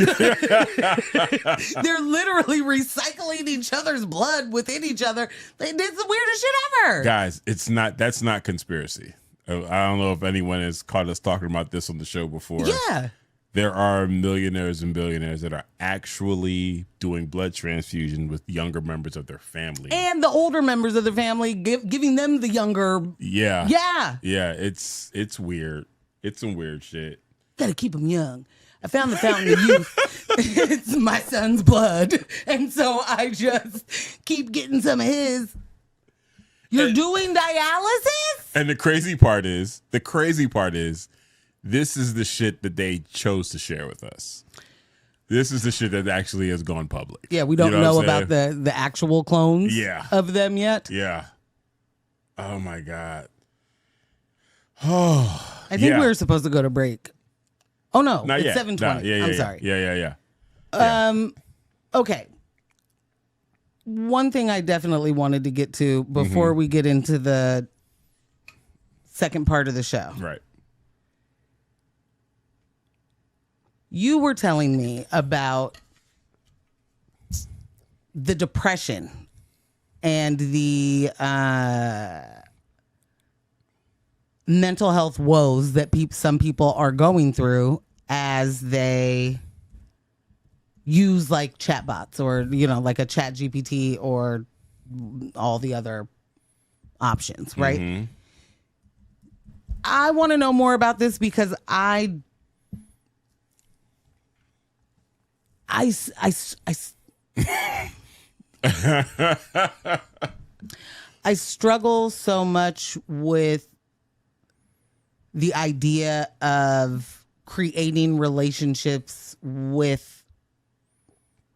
literally recycling each other's blood within each other. It's the weirdest shit ever. Guys, that's not conspiracy. I don't know if anyone has caught us talking about this on the show before. Yeah. There are millionaires and billionaires that are actually doing blood transfusion with younger members of their family. And the older members of the family, giving them the younger. Yeah. Yeah. Yeah, it's weird. It's some weird shit. Gotta keep them young. I found the fountain of youth. It's my son's blood. And so I just keep getting some of his. You're doing dialysis? And the crazy part is, this is the shit that they chose to share with us. This is the shit that actually has gone public. Yeah, we don't know about the actual clones of them yet. Yeah. Oh, my God. Oh, I think we were supposed to go to break. Oh, no. Not it's yet. 7:20. I'm sorry. Yeah. Okay. One thing I definitely wanted to get to before we get into the second part of the show. Right. You were telling me about the depression and the mental health woes that some people are going through as they use like chatbots or, like a chat GPT or all the other options, right? Mm-hmm. I want to know more about this because I struggle so much with the idea of creating relationships with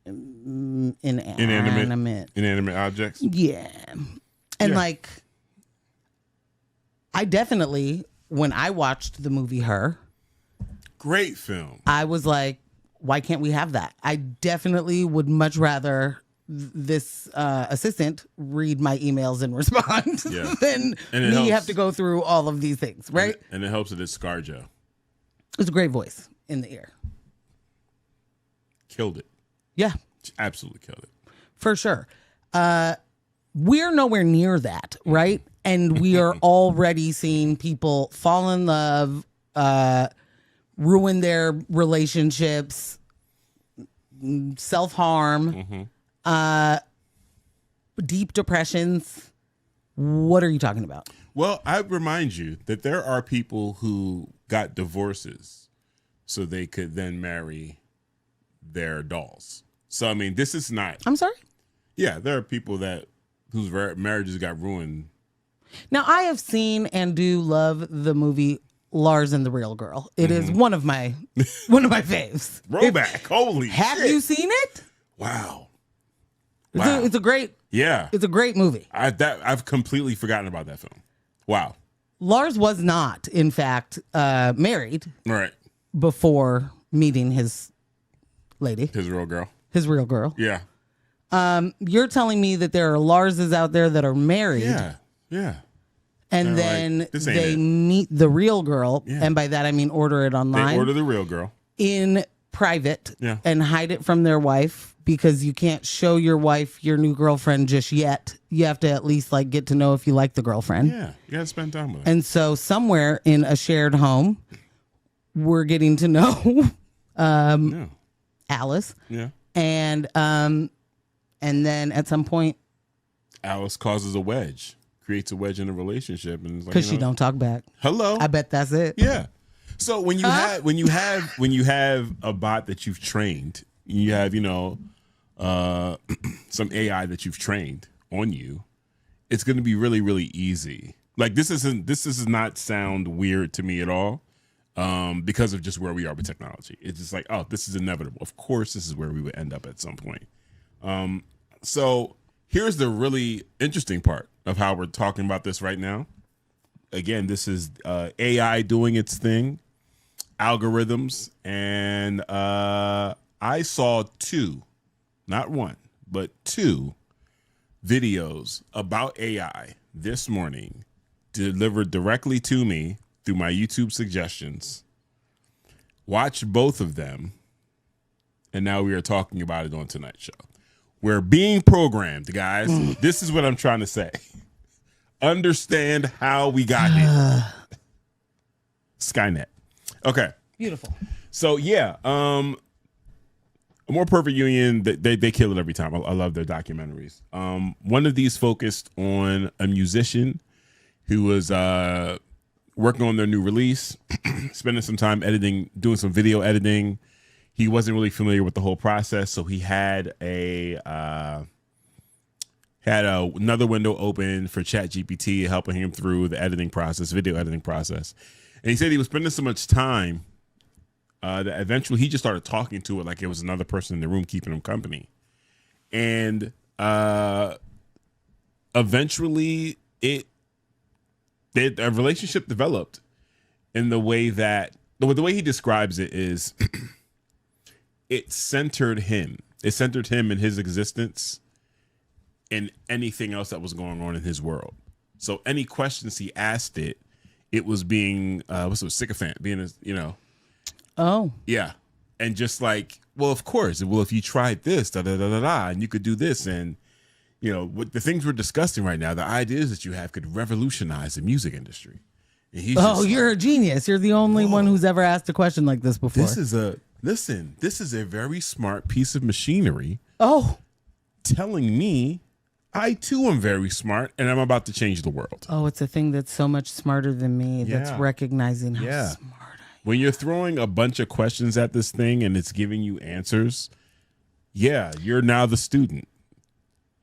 inanimate objects. Yeah. And I definitely, when I watched the movie Her, great film, I was like, why can't we have that? I definitely would much rather this assistant read my emails and respond than me have to go through all of these things, right? And it helps that it's ScarJo. It's a great voice in the ear. killed it. Yeah, She absolutely killed it. for sure. We're nowhere near that, right? And we are already seeing people fall in love, ruin their relationships, self-harm, deep depressions. What are you talking about? Well, I remind you that there are people who got divorces so they could then marry their dolls. So, I mean, this is not... I'm sorry? Yeah, there are people whose marriages got ruined. Now, I have seen and do love the movie Lars and the Real Girl. It is one of my faves. Throwback. Holy Have shit. you seen it? Wow. It's a great It's a great movie. I've completely forgotten about that film. Wow. Lars was not, in fact, married Right. before meeting his lady, His real girl. his real girl. Yeah. You're telling me that there are Larses out there that are married, Yeah. and They're then like, "This ain't they it." meet the real girl, Yeah. and by that I mean order it online. They order the real girl. In private, Yeah. and hide it from their wife, because you can't show your wife your new girlfriend just yet. You have to at least like get to know if you like the girlfriend. Yeah. You got to spend time with her. And so somewhere in a shared home, we're getting to know Yeah. Alice, Yeah. and then at some point, Alice causes a wedge, creates a wedge in a relationship, and it's like, because she don't talk back. Hello. I bet that's it. Yeah. So when you have a bot that you've trained, you have some AI that you've trained on you, it's going to be really, really easy. Like this does not sound weird to me at all, because of just where we are with technology. It's just like, oh, this is inevitable. Of course, this is where we would end up at some point. So here's the really interesting part of how we're talking about this right now. Again, this is AI doing its thing, algorithms, and I saw two, not one, but two videos about AI this morning delivered directly to me through my YouTube suggestions. Watch both of them, and now we are talking about it on tonight's show. We're being programmed, guys. This is what I'm trying to say. Understand how we got here. Skynet. Okay. Beautiful. So yeah, A More Perfect Union, they kill it every time. I love their documentaries. One of these focused on a musician who was working on their new release, spending some time editing, doing some video editing. He wasn't really familiar with the whole process, so he had another window open for ChatGPT, helping him through the editing process, video editing process. And he said he was spending so much time that eventually he just started talking to it like it was another person in the room keeping him company. And eventually a relationship developed in the way that, the way he describes it is it centered him. It centered him in his existence and anything else that was going on in his world. So any questions he asked it, it was being sycophant, being a, Oh. yeah. And just like, well, of course, well, if you tried this, and you could do this, and with the things we're discussing right now, the ideas that you have could revolutionize the music industry. And he's You're a genius. You're the only one who's ever asked a question like this before. This is a very smart piece of machinery. Oh. Telling me I too am very smart and I'm about to change the world. Oh, it's a thing that's so much smarter than me. That's recognizing how smart I am. When you're throwing a bunch of questions at this thing and it's giving you answers, you're now the student.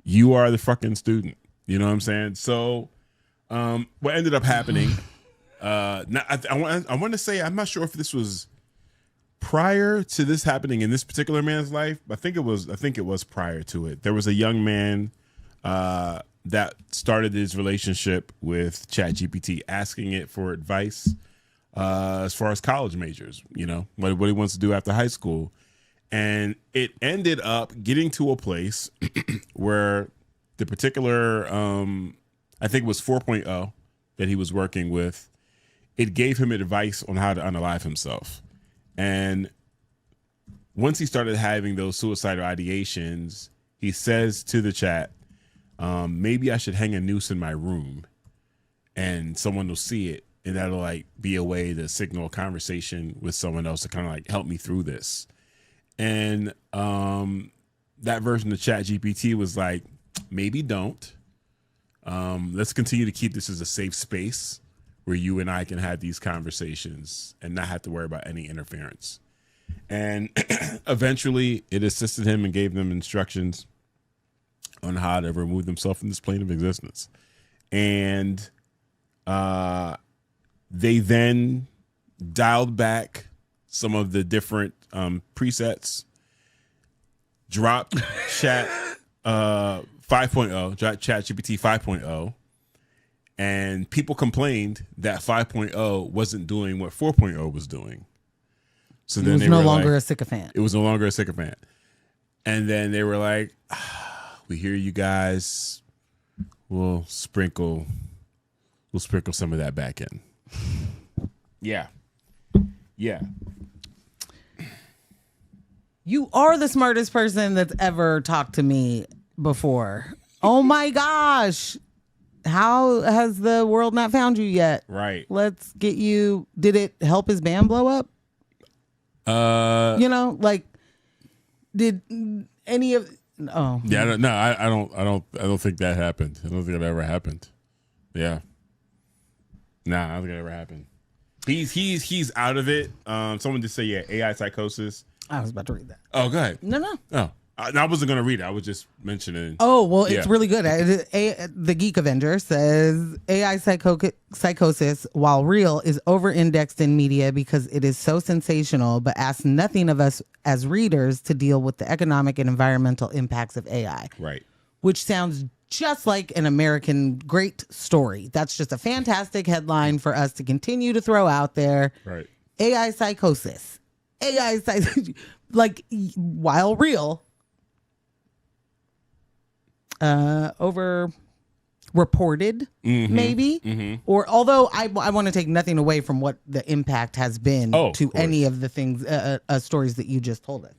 You are the fucking student. You know what I'm saying? So what ended up happening, I want to say, I'm not sure if this was prior to this happening in this particular man's life. I think it was prior to it. There was a young man that started his relationship with ChatGPT, asking it for advice as far as college majors, what he wants to do after high school. And it ended up getting to a place where the particular, I think it was 4.0 that he was working with, it gave him advice on how to unalive himself. And once he started having those suicidal ideations, he says to the chat, maybe I should hang a noose in my room and someone will see it. And that'll like be a way to signal a conversation with someone else to kind of like help me through this. And that version of ChatGPT was like, maybe don't. Let's continue to keep this as a safe space where you and I can have these conversations and not have to worry about any interference. And eventually it assisted him and gave them instructions on how to remove themselves from this plane of existence. And they then dialed back some of the different presets, dropped chat 5.0, dropped ChatGPT 5.0, and people complained that 5.0 wasn't doing what 4.0 was doing. So then it was no longer a sycophant. It was no longer a sycophant. And then they were like, we hear you guys. We'll sprinkle some of that back in. Yeah. Yeah. You are the smartest person that's ever talked to me before. Oh my gosh. How has the world not found you yet? Right. Let's get you. Did it help his band blow up? Like, did any of? Oh, yeah. I don't think that happened. I don't think that ever happened. Yeah. Nah, I don't think that ever happened. He's out of it. Someone just say, yeah, AI psychosis. I was about to read that. Oh, go ahead. No. Oh, I wasn't going to read it. I was just mentioning. Oh, well, it's really good. The Geek Avenger says AI psychosis, while real, is over-indexed in media because it is so sensational, but asks nothing of us as readers to deal with the economic and environmental impacts of AI. Right. Which sounds just like an American great story. That's just a fantastic headline for us to continue to throw out there. Right. AI psychosis. Like, while real, over reported, maybe, or although I want to take nothing away from what the impact has been to any of the things, stories that you just told us.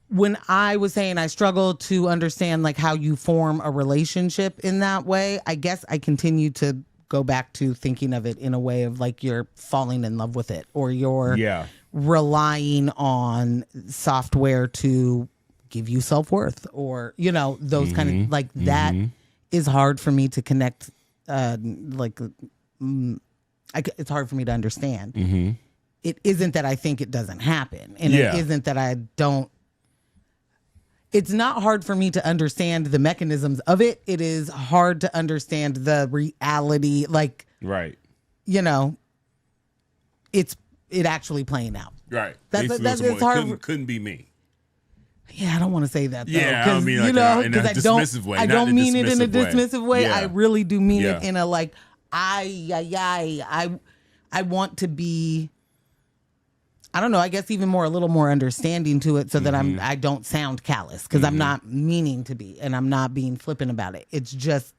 When I was saying I struggle to understand like how you form a relationship in that way, I guess I continue to go back to thinking of it in a way of like you're falling in love with it, or you're relying on software to give you self-worth, or those kind of like that is hard for me to connect. It's hard for me to understand. It isn't that I think it doesn't happen, and it isn't that I don't. It's not hard for me to understand the mechanisms of it. It is hard to understand the reality, like right. It's actually playing out. Right. That's hard. Couldn't be me. Yeah, I don't want to say that though. Yeah, I don't mean like in a dismissive way. I don't mean it in a dismissive way. Yeah. I really do mean it in a like, I want to be. I don't know. I guess even a little more understanding to it, so that I don't sound callous, because I'm not meaning to be, and I'm not being flippant about it. It's just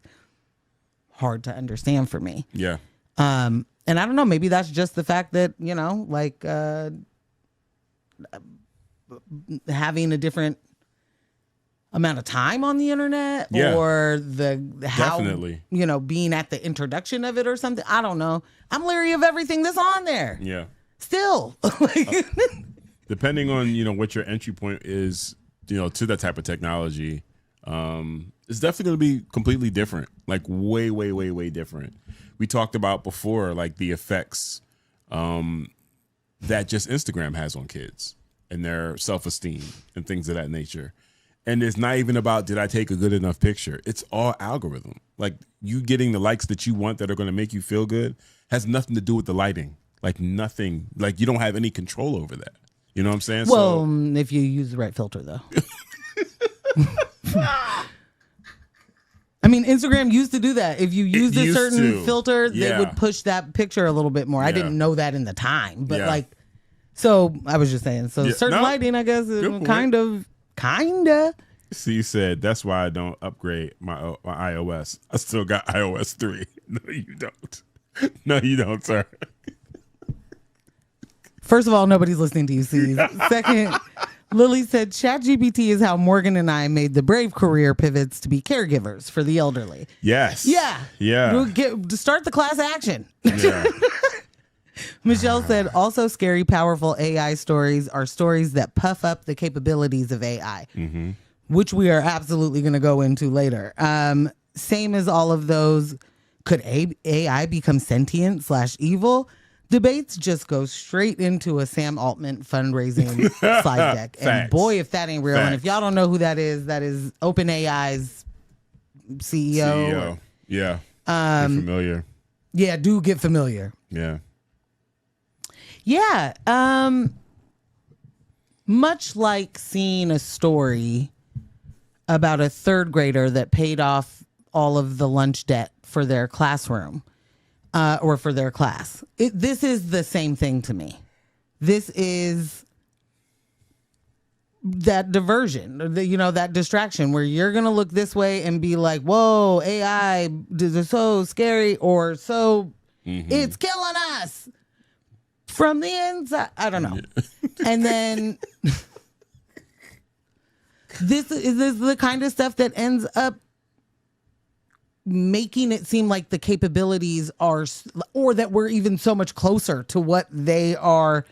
hard to understand for me. Yeah. And I don't know. Maybe that's just the fact that having a different amount of time on the internet, or how definitely being at the introduction of it or something. I don't know. I'm leery of everything that's on there. Yeah. Still, depending on what your entry point is, to that type of technology, it's definitely going to be completely different, like way, way, way, way different. We talked about before, like the effects that just Instagram has on kids and their self-esteem and things of that nature. And it's not even about, did I take a good enough picture? It's all algorithm. Like, you getting the likes that you want that are going to make you feel good has nothing to do with the lighting. Like, nothing. Like, you don't have any control over that. You know what I'm saying? Well, if you use the right filter, though. I mean, Instagram used to do that. If you used a certain filter, they would push that picture a little bit more. I didn't know that in the time. But, so I was just saying. So certain lighting, I guess, kind of. See, you said, that's why I don't upgrade my iOS. I still got iOS 3. No, you don't. No, you don't, sir. First of all, nobody's listening to you, C's. Second, Lily said, ChatGPT is how Morgan and I made the brave career pivots to be caregivers for the elderly. Yes. Yeah. Yeah. To start the class action. Yeah. Michelle said, also scary, powerful AI stories are stories that puff up the capabilities of AI, which we are absolutely going to go into later. Same as all of those, could AI become sentient / evil? Debates just go straight into a Sam Altman fundraising slide deck. And Facts. boy, if that ain't real. Facts. And if y'all don't know who that is OpenAI's CEO. Yeah. Get familiar. Yeah, do get familiar. Yeah. Yeah. Much like seeing a story about a third grader that paid off all of the lunch debt for their classroom or for their class. This is the same thing to me. This is that diversion, that distraction where you're going to look this way and be like, whoa, AI is so scary or so it's killing us from the inside. I don't know. And then this is the kind of stuff that ends up making it seem like the capabilities are, or that we're even so much closer to what they are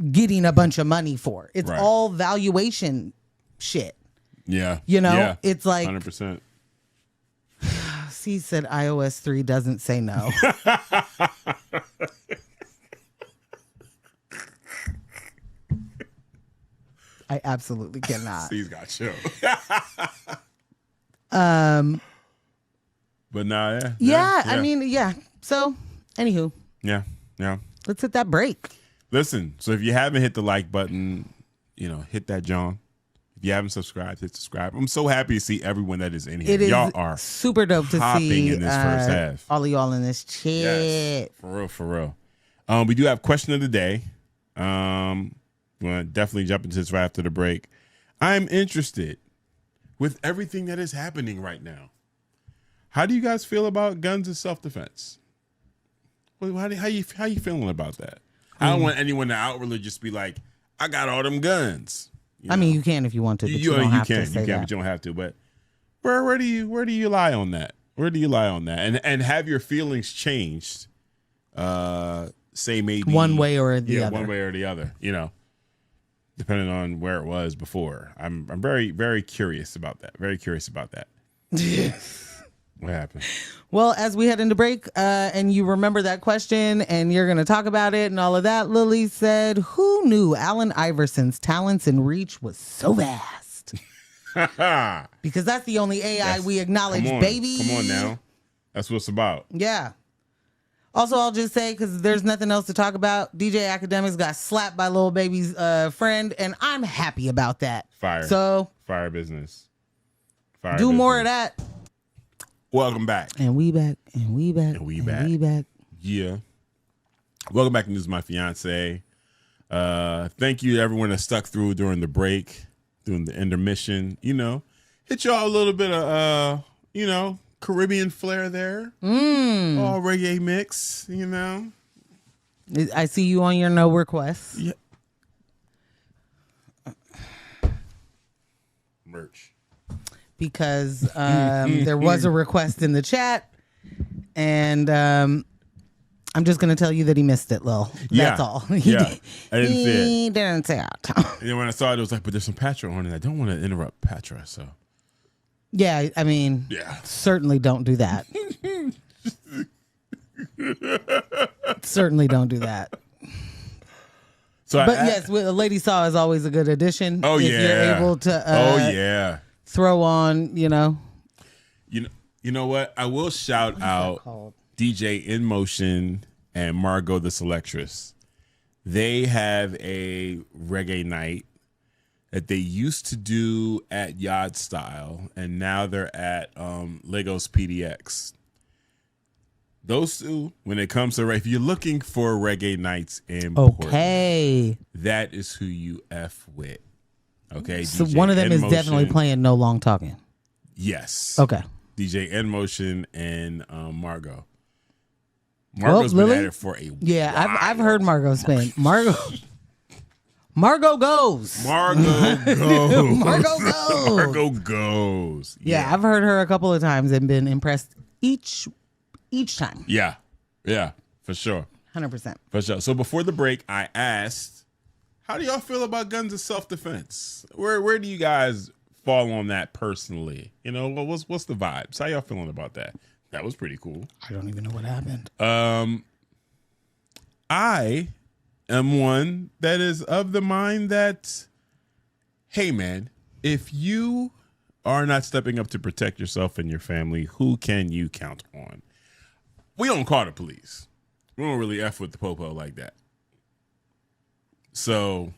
getting a bunch of money for. It's all valuation shit. Yeah. It's like 100%. C said iOS 3 doesn't say no. I absolutely cannot. C's got chill. But nah, yeah. I mean, yeah. So, anywho. Yeah. Let's hit that break. Listen, so if you haven't hit the like button, hit that, John. If you haven't subscribed, hit subscribe. I'm so happy to see everyone that is in here. Y'all are super dope to see in this first half. All of y'all in this chat. Yes, for real. We do have question of the day. We're gonna definitely jump into this right after the break. I'm interested with everything that is happening right now. How do you guys feel about guns and self-defense? How you feeling about that? I don't want anyone to outwardly just be like, I got all them guns. I mean, you can if you want to, but you don't have to say that. But you don't have to. But where do you lie on that? Where do you lie on that? And have your feelings changed? Say maybe one way or the other. One way or the other. Depending on where it was before. I'm very, very curious about that. Very curious about that. What happened? Well, as we head into break, and you remember that question, and you're going to talk about it and all of that, Lily said, who knew Allen Iverson's talents and reach was so vast? Because that's the only AI we acknowledge, baby. Come on now. That's what it's about. Yeah. Also, I'll just say, because there's nothing else to talk about, DJ Academics got slapped by Lil Baby's friend, and I'm happy about that. Fire. So, fire business. Do more of that. Welcome back. And we back. Yeah. Welcome back to News My Fiancé. Thank you to everyone that stuck through during the break, during the intermission. Hit y'all a little bit of, Caribbean flair there. All reggae mix, I see you on your no requests. Yeah. Merch. Because there was a request in the chat, and I'm just going to tell you that he missed it, Lil. That's all. I didn't see it. He didn't say it. And then when I saw it, it was like, but there's some Patra on it. I don't want to interrupt Patra, so. Yeah, I mean, certainly don't do that. Certainly don't do that. So yes, a Lady Saw is always a good addition. Oh, if you're able to throw on, You know what? I will shout out DJ In Motion and Margot the Selectress. They have a reggae night that they used to do at Yard Style, and now they're at Legos PDX. Those two, when it comes to, if you're looking for reggae nights in Portland, that is who you F with. Okay. So DJ one of them is Motion, definitely playing No Long Talking. Yes. Okay. DJ In Motion and Margot. Margot's been Lily? at it for a Yeah, while. I've heard Margot spin. Margot goes. Margot goes. Margot goes. Margot goes. Yeah, I've heard her a couple of times and been impressed each time. Yeah, for sure. 100%. For sure. So before the break, I asked, how do y'all feel about guns in self-defense? Where do you guys fall on that personally? You know, what's the vibes? How y'all feeling about that? That was pretty cool. I don't even know what happened. I am one that is of the mind that, hey man, if you are not stepping up to protect yourself and your family, who can you count on? We don't call the police. We don't really F with the popo like that. So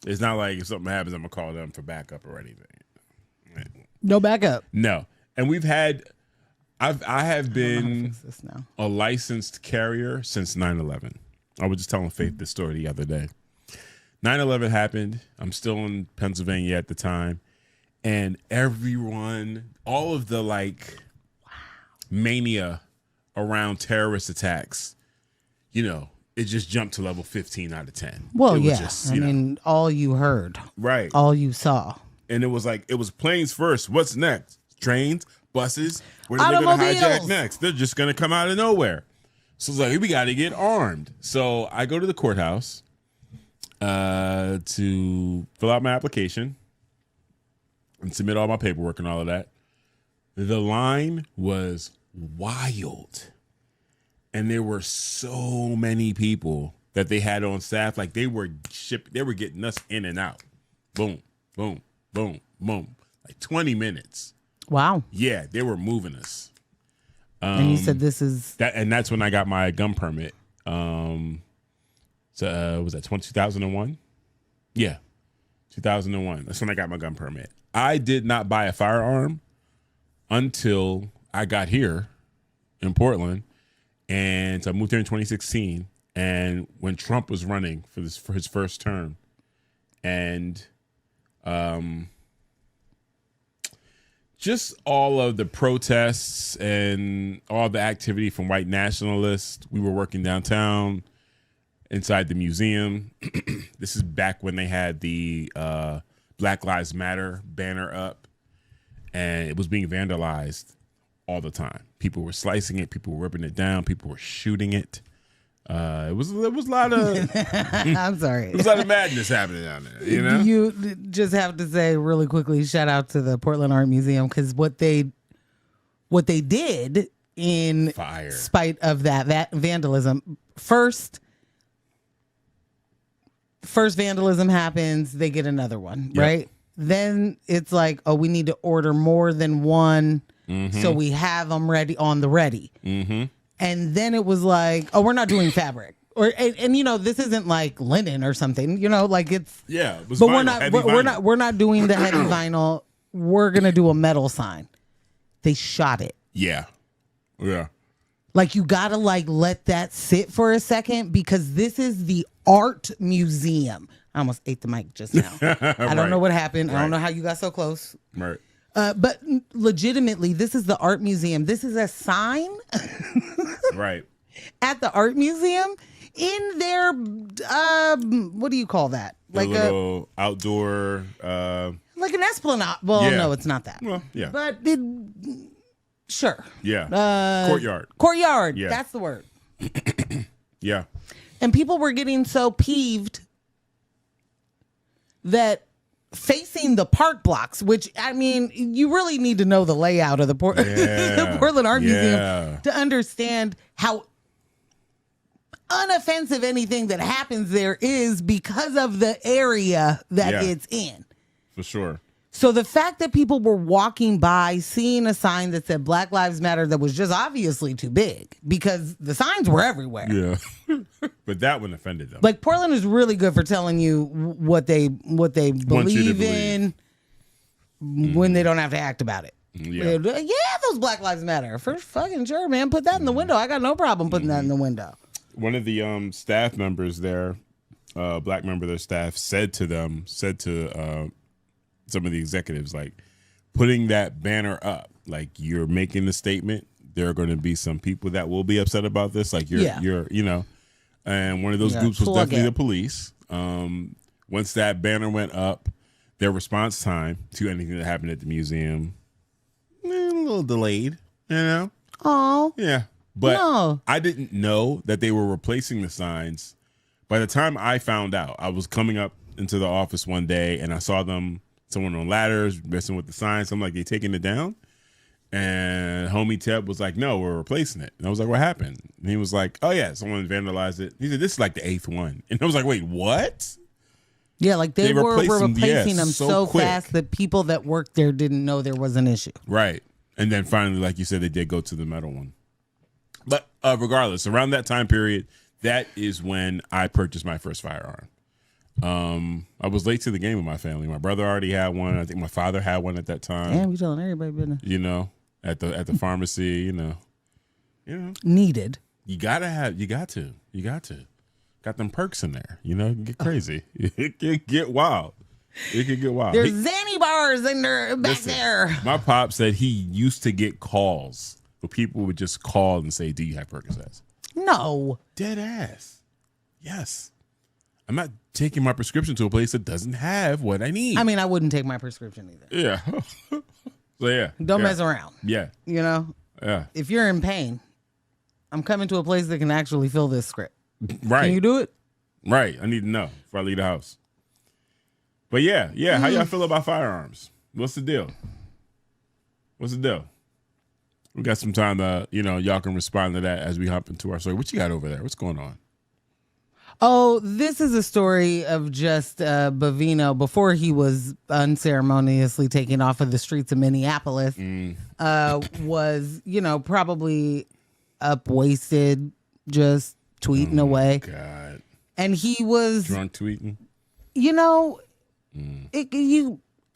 it's not like if something happens, I'm going to call them for backup or anything. No backup. No. And I have been a licensed carrier since 9/11. I was just telling Faith this story the other day. 9/11 happened. I'm still in Pennsylvania at the time. And everyone, all of the mania around terrorist attacks, you know, it just jumped to level 15 out of 10. Well, it was yeah. just, I mean, all you heard. Right. All you saw. And it was planes first. What's next? Trains, buses. Where are they going to hijack next? They're just going to come out of nowhere. So it's like, we got to get armed. So I go to the courthouse to fill out my application and submit all my paperwork and all of that. The line was wild. And there were so many people that they had on staff. Like they were getting us in and out. Boom, boom, boom, boom. Like 20 minutes. Wow. Yeah, they were moving us. And you said this is that, and that's when I got my gun permit. Was that 2001? Yeah, 2001. That's when I got my gun permit. I did not buy a firearm until I got here in Portland, and so I moved here in 2016. And when Trump was running for his first term, and just all of the protests and all the activity from white nationalists. We were working downtown inside the museum. This is back when they had the Black Lives Matter banner up, and it was being vandalized all the time. People were slicing it. People were ripping it down. People were shooting it. It was a lot of I'm sorry. There was a lot of madness happening down there, you know? You just have to say really quickly, shout out to the Portland Art Museum, because what they did in spite of that vandalism, first vandalism happens, they get another one, right? Then it's like, oh, we need to order more than one, so we have them on the ready. Mm-hmm. And then it was like, oh, we're not doing fabric, and you know, this isn't like linen or something, you know, like it's it was but vinyl, we're not doing the heavy vinyl. We're gonna do a metal sign. They shot it. Yeah. Like you gotta let that sit for a second, because this is the art museum. I almost ate the mic just now. I don't know what happened. I don't know how you got so close. Right. But legitimately, this is the art museum. This is a sign. Right. At the art museum in their, what do you call that? Like a little outdoor. Like an esplanade. Well, no, it's not that. Well, yeah. But sure. Yeah. Courtyard. Courtyard. Yeah. That's the word. Yeah. And people were getting so peeved that facing the park blocks, which, I mean, you really need to know the layout of the Portland Art Museum to understand how unoffensive anything that happens there is because of the area that it's in. For sure. So the fact that people were walking by, seeing a sign that said Black Lives Matter that was just obviously too big, because the signs were everywhere. Yeah. But that one offended them. Like, Portland is really good for telling you what they believe in when they don't have to act about it. Yeah, those Black Lives Matter. For fucking sure, man. Put that in the window. I got no problem putting that in the window. One of the staff members there, black member of their staff, said to some of the executives, like, putting that banner up, like, you're making the statement there are going to be some people that will be upset about this. Like you're, you know, and one of those groups was definitely the police. Once that banner went up, their response time to anything that happened at the museum, a little delayed, you know? Oh. Yeah. But I didn't know that they were replacing the signs. By the time I found out, I was coming up into the office one day and I saw someone on ladders messing with the signs. I'm like, they taking it down? And homie Teb was like, no, we're replacing it. And I was like, what happened? And he was like, oh yeah, someone vandalized it. He said, this is like the 8th one. And I was like, wait, what? Yeah, like they were replacing them so quick. fast that people that worked there didn't know there was an issue. Right. And then finally, like you said, they did go to the metal one. But regardless, around that time period, that is when I purchased my first firearm. I was late to the game with my family. My brother already had one. I think my father had one at that time. Damn, you telling everybody business. You know, at the pharmacy, you know. Needed. You got to. Got them perks in there. You know, it can get crazy. It can get wild. There's Zanny bars in there back there. My pop said he used to get calls where people would just call and say, do you have Percocets? No. Dead ass. Yes. I'm not taking my prescription to a place that doesn't have what I need. I mean, I wouldn't take my prescription either. Yeah. So yeah. Don't mess around. Yeah. You know? Yeah. If you're in pain, I'm coming to a place that can actually fill this script. Right. Can you do it? Right. I need to know before I leave the house. But yeah. How y'all feel about firearms? What's the deal? We got some time to, y'all can respond to that as we hop into our story. What you got over there? What's going on? Oh, this is a story of just Bavino before he was unceremoniously taken off of the streets of Minneapolis. Was, probably up-wasted, just tweeting away. God. And he was drunk tweeting.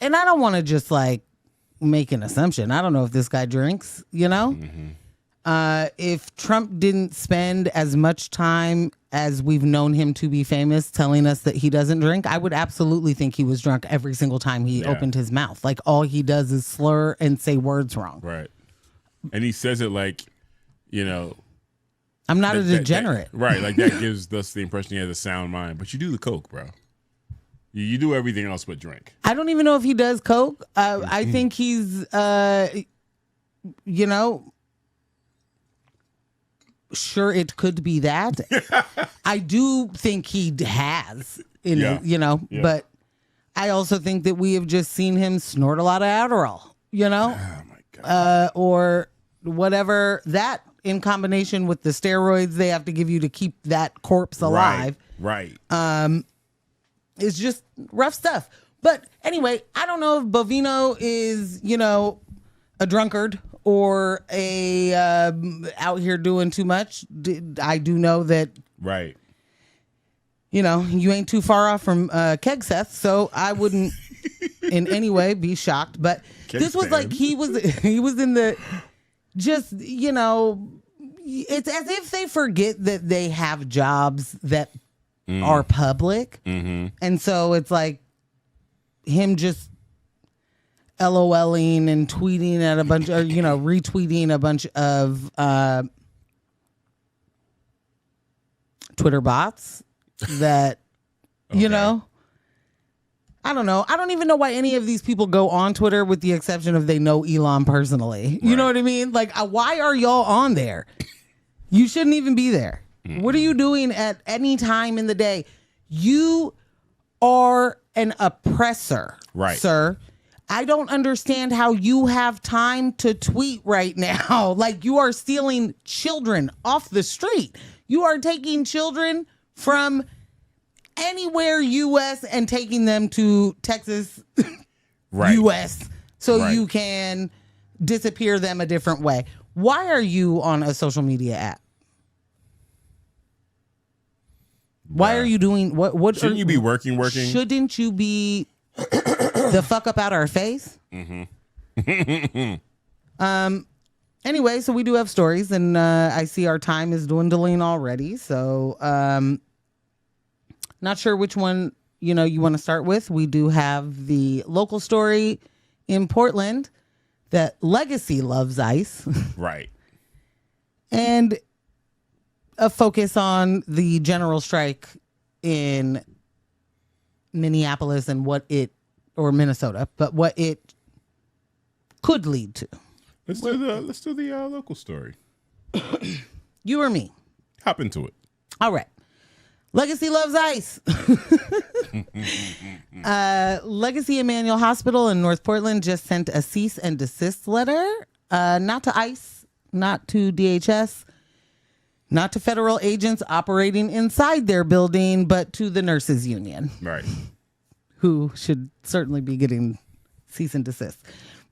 And I don't want to just like make an assumption. I don't know if this guy drinks, if Trump didn't spend as much time as we've known him to be famous telling us that he doesn't drink, I would absolutely think he was drunk every single time he opened his mouth. Like all he does is slur and say words wrong. Right. And he says it like, I'm not a degenerate. Right. Like that gives us the impression he has a sound mind. But you do the coke, bro. You do everything else but drink. I don't even know if he does coke. I think he's, sure it could be that. I do think he has, but I also think that we have just seen him snort a lot of Adderall, Oh my God. Or whatever that in combination with the steroids they have to give you to keep that corpse alive. Right. It's just rough stuff. But anyway, I don't know if Bovino is, a drunkard or a out here doing too much. I do know that. Right. You ain't too far off from Keg Seth, so I wouldn't in any way be shocked. But this was like he was in the just, it's as if they forget that they have jobs that are public. Mm-hmm. And so it's like him just LOLing and tweeting at a bunch of, retweeting a bunch of Twitter bots that, I don't know. I don't even know why any of these people go on Twitter with the exception of they know Elon personally. You know what I mean? Like, why are y'all on there? You shouldn't even be there. What are you doing at any time in the day? You are an oppressor, sir. I don't understand how you have time to tweet right now. Like you are stealing children off the street. You are taking children from anywhere U.S. and taking them to Texas, U.S. so you can disappear them a different way. Why are you on a social media app? Why are you doing what? Shouldn't you be working? Shouldn't you be the fuck up out our face? Anyway, so we do have stories, and I see our time is dwindling already. So, not sure which one you want to start with. We do have the local story in Portland that Legacy loves ice. Right. and a focus on the general strike in Minneapolis and or Minnesota, but what it could lead to. Let's do the local story. You or me? Hop into it. All right. Legacy loves ICE. Legacy Emmanuel Hospital in North Portland just sent a cease and desist letter, not to ICE, not to DHS, not to federal agents operating inside their building, but to the nurses union. Right. Who should certainly be getting cease and desist.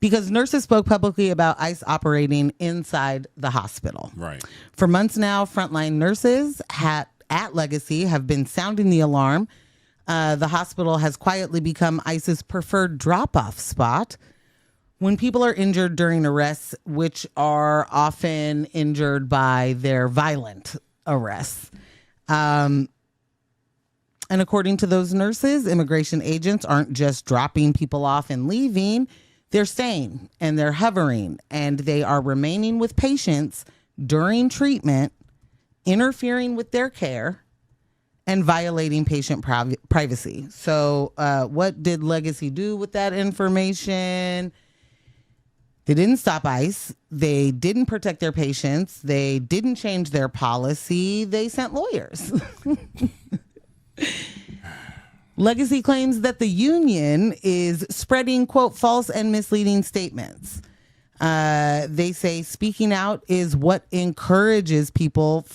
Because nurses spoke publicly about ICE operating inside the hospital. Right. For months now, frontline nurses at Legacy have been sounding the alarm. The hospital has quietly become ICE's preferred drop-off spot when people are injured during arrests, which are often injured by their violent arrests. And according to those nurses, immigration agents aren't just dropping people off and leaving. They're staying and they're hovering, and they are remaining with patients during treatment, interfering with their care, and violating patient privacy. So what did Legacy do with that information? They didn't stop ICE. They didn't protect their patients. They didn't change their policy. They sent lawyers. Legacy claims that the union is spreading, quote, false and misleading statements. They say speaking out is what encourages people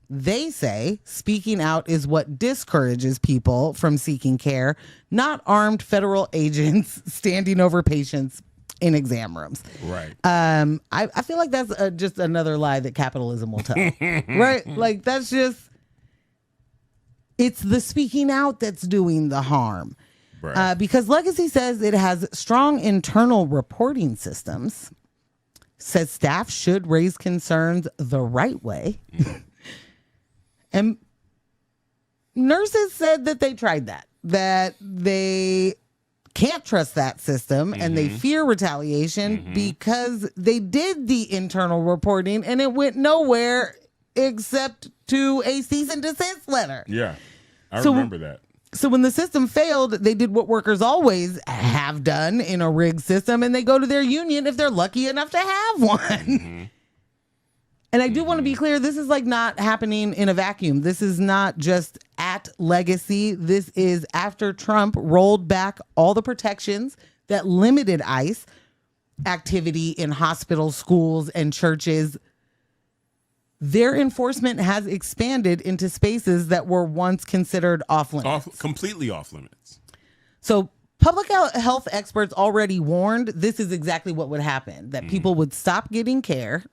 they say speaking out is what discourages people from seeking care, not armed federal agents standing over patients in exam rooms. Right. I feel like that's just another lie that capitalism will tell. Right? Like that's just, it's the speaking out that's doing the harm. Right. Because Legacy says it has strong internal reporting systems, says staff should raise concerns the right way. And nurses said that they tried that they can't trust that system and they fear retaliation because they did the internal reporting and it went nowhere except to a cease and desist letter. Yeah, I remember that. So when the system failed, they did what workers always have done in a rigged system, and they go to their union if they're lucky enough to have one. And I do want to be clear, this is like not happening in a vacuum. This is not just at Legacy. This is after Trump rolled back all the protections that limited ICE activity in hospitals, schools, and churches. Their enforcement has expanded into spaces that were once considered off limits. Completely off limits. So public health experts already warned this is exactly what would happen, that people would stop getting care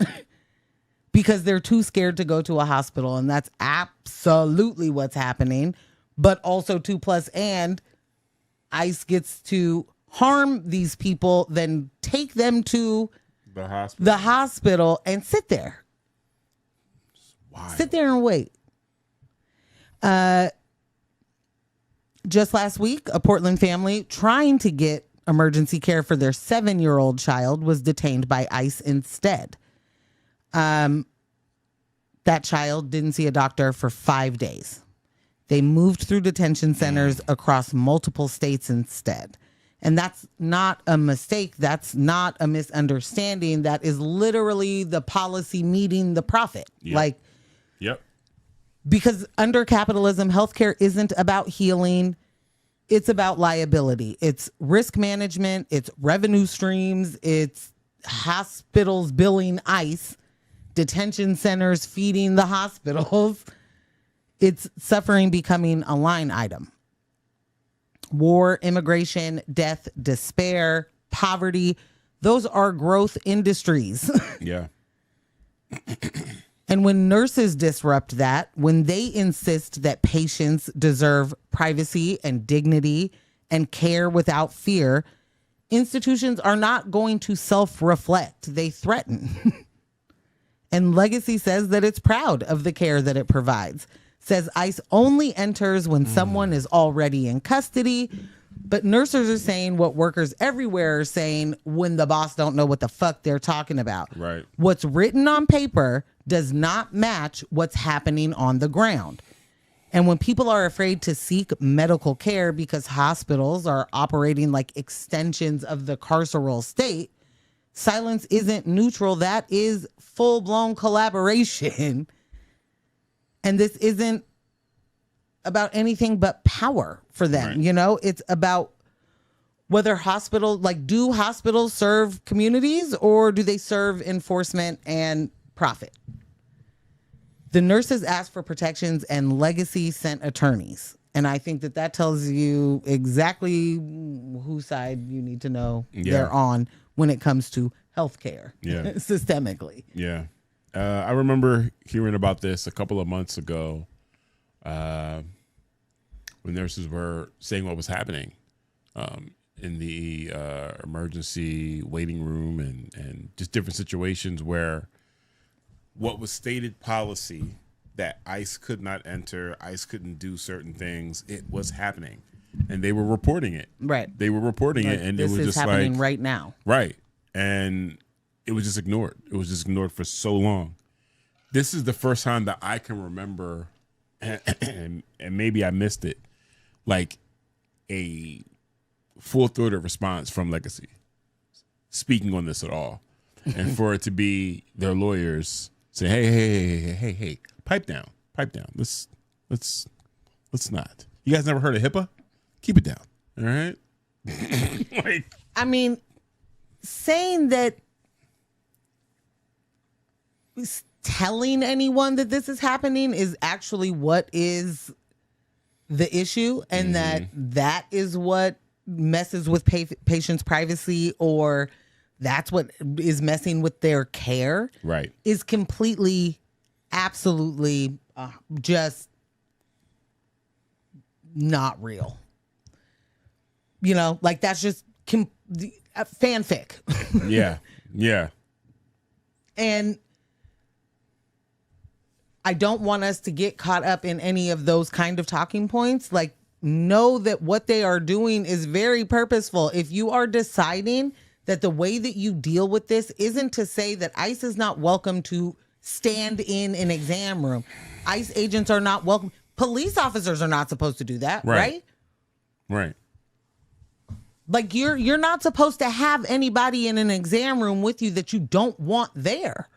because they're too scared to go to a hospital. And that's absolutely what's happening. But also 2+, and ICE gets to harm these people, then take them to the hospital and sit there. Sit there and wait. Just last week, a Portland family trying to get emergency care for their 7-year-old child was detained by ICE instead. That child didn't see a doctor for 5 days. They moved through detention centers across multiple states instead. And that's not a mistake. That's not a misunderstanding. That is literally the policy meeting the profit. Yep. Because under capitalism, healthcare isn't about healing. It's about liability. It's risk management. It's revenue streams. It's hospitals billing ICE, detention centers feeding the hospitals. It's suffering becoming a line item. War, immigration, death, despair, poverty. Those are growth industries. Yeah. And when nurses disrupt that, when they insist that patients deserve privacy and dignity and care without fear, institutions are not going to self-reflect. They threaten. And Legacy says that it's proud of the care that it provides. Says ICE only enters when someone is already in custody. But nurses are saying what workers everywhere are saying when the boss don't know what the fuck they're talking about. Right. What's written on paper does not match what's happening on the ground. And when people are afraid to seek medical care because hospitals are operating like extensions of the carceral state, silence isn't neutral. That is full-blown collaboration. And this isn't about anything but power for them. Right. You know, it's about whether hospitals, like, do hospitals serve communities or do they serve enforcement and profit? The nurses asked for protections and Legacy sent attorneys. And I think that tells you exactly whose side you need to know they're on when it comes to healthcare systemically. Yeah. I remember hearing about this a couple of months ago when nurses were saying what was happening in the emergency waiting room and just different situations where what was stated policy that ICE could not enter, ICE couldn't do certain things, it was happening. And they were reporting it. Right. They were reporting it. And this it was is just happening like, right now. Right. And it was just ignored. It was just ignored for so long. This is the first time that I can remember, and maybe I missed it, like a full-throated response from Legacy speaking on this at all. And for it to be their lawyers say, hey, pipe down. Let's not. You guys never heard of HIPAA? Keep it down. All right? Like, I mean, saying that, telling anyone that this is happening is actually what is the issue, and that is what messes with patients' privacy, or that's what is messing with their care. Right. Is completely, absolutely just not real. You know, like that's just fanfic. Yeah. And I don't want us to get caught up in any of those kind of talking points. Like, know that what they are doing is very purposeful. If you are deciding that the way that you deal with this isn't to say that ICE is not welcome to stand in an exam room. ICE agents are not welcome. Police officers are not supposed to do that, right? Right. Like, you're not supposed to have anybody in an exam room with you that you don't want there.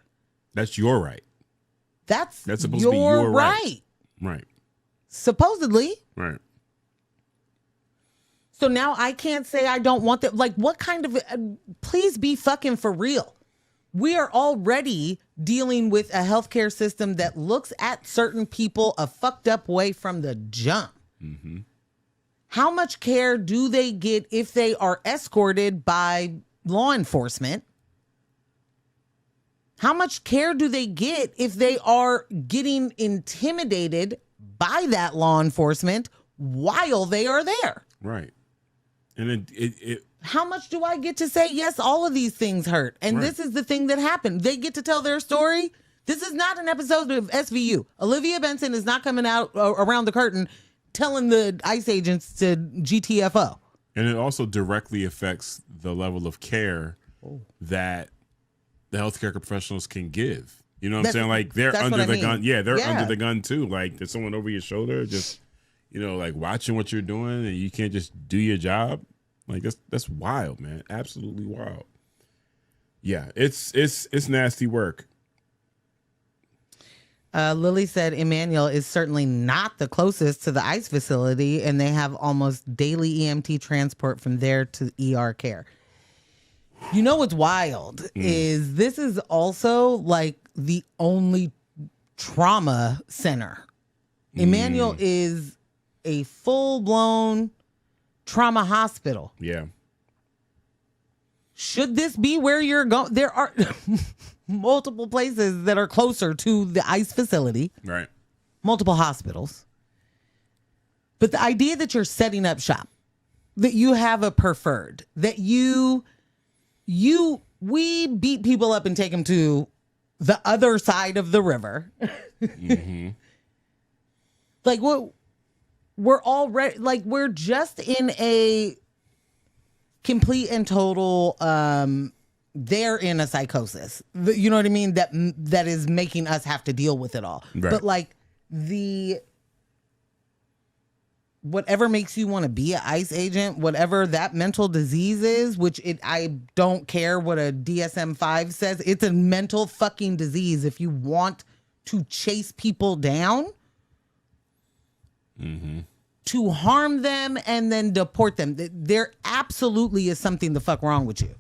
That's your right. That's supposed to be your right. Right. Supposedly. Right. So now I can't say I don't want that. Like, what kind of, please be fucking for real. We are already dealing with a healthcare system that looks at certain people a fucked up way from the jump. Mm-hmm. How much care do they get if they are escorted by law enforcement? How much care do they get if they are getting intimidated by that law enforcement while they are there? Right. And it how much do I get to say, yes, all of these things hurt? And this is the thing that happened. They get to tell their story. This is not an episode of SVU. Olivia Benson is not coming out around the curtain telling the ICE agents to GTFO. And it also directly affects the level of care that the healthcare professionals can give. You know what I'm saying? Like, they're under the gun. Yeah, they're under the gun too. Like, there's someone over your shoulder just, you know, like watching what you're doing, and you can't just do your job. Like, that's wild, man. Absolutely wild. Yeah, it's nasty work. Lily said Emmanuel is certainly not the closest to the ICE facility, and they have almost daily EMT transport from there to ER care. You know what's wild is this is also like the only trauma center. Emmanuel is a full-blown trauma hospital. Yeah. Should this be where you're going? There are multiple places that are closer to the ICE facility. Right. Multiple hospitals. But the idea that you're setting up shop, that you have a preferred, that we beat people up and take them to the other side of the river. Mm-hmm. Like, what? we're already like we're just in a complete and total they're in a psychosis. You know what I mean? That is making us have to deal with it all. Right. But like whatever makes you want to be an ICE agent, whatever that mental disease is, which I don't care what a DSM-5 says, it's a mental fucking disease. If you want to chase people down, to harm them and then deport them, there absolutely is something the fuck wrong with you.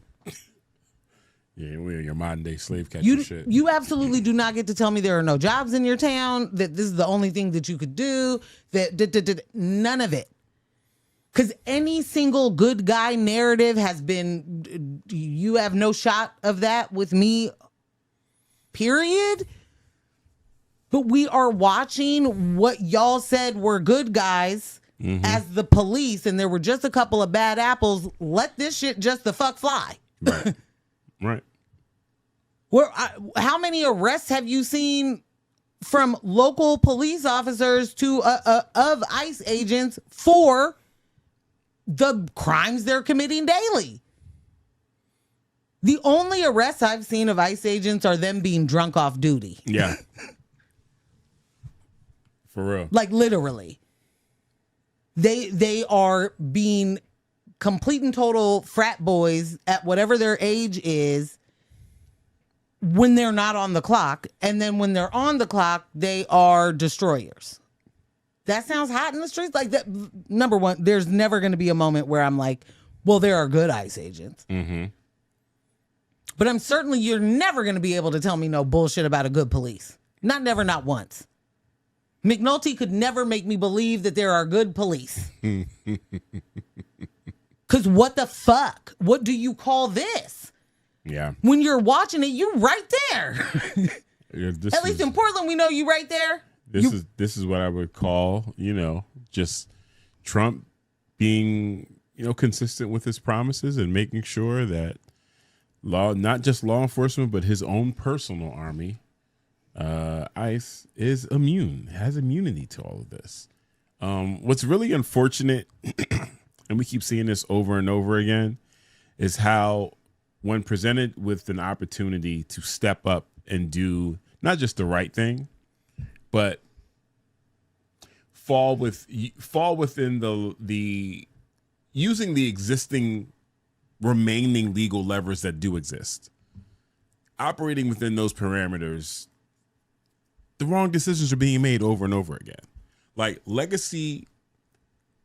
Yeah, we're your modern day slave catcher shit. You absolutely do not get to tell me there are no jobs in your town, that this is the only thing that you could do, none of it. Because any single good guy narrative has been, you have no shot of that with me, period. But we are watching what y'all said were good guys as the police, and there were just a couple of bad apples. Let this shit just the fuck fly. Right. Right. How many arrests have you seen from local police officers to of ICE agents for the crimes they're committing daily? The only arrests I've seen of ICE agents are them being drunk off duty. Yeah. For real. Like literally. They are being complete and total frat boys at whatever their age is when they're not on the clock. And then when they're on the clock, they are destroyers. That sounds hot in the streets. Like that. Number one, there's never going to be a moment where I'm like, well, there are good ICE agents. But you're never going to be able to tell me no bullshit about a good police. Not never, not once. McNulty could never make me believe that there are good police. Because what the fuck? What do you call this? Yeah. When you're watching it, you're right there. At least in Portland, we know you right there. This is what I would call, just Trump being, consistent with his promises and making sure that not just law enforcement, but his own personal army, ICE, has immunity to all of this. What's really unfortunate, and we keep seeing this over and over again, is how when presented with an opportunity to step up and do not just the right thing, but fall within the using the existing remaining legal levers that do exist, operating within those parameters, the wrong decisions are being made over and over again. Like Legacy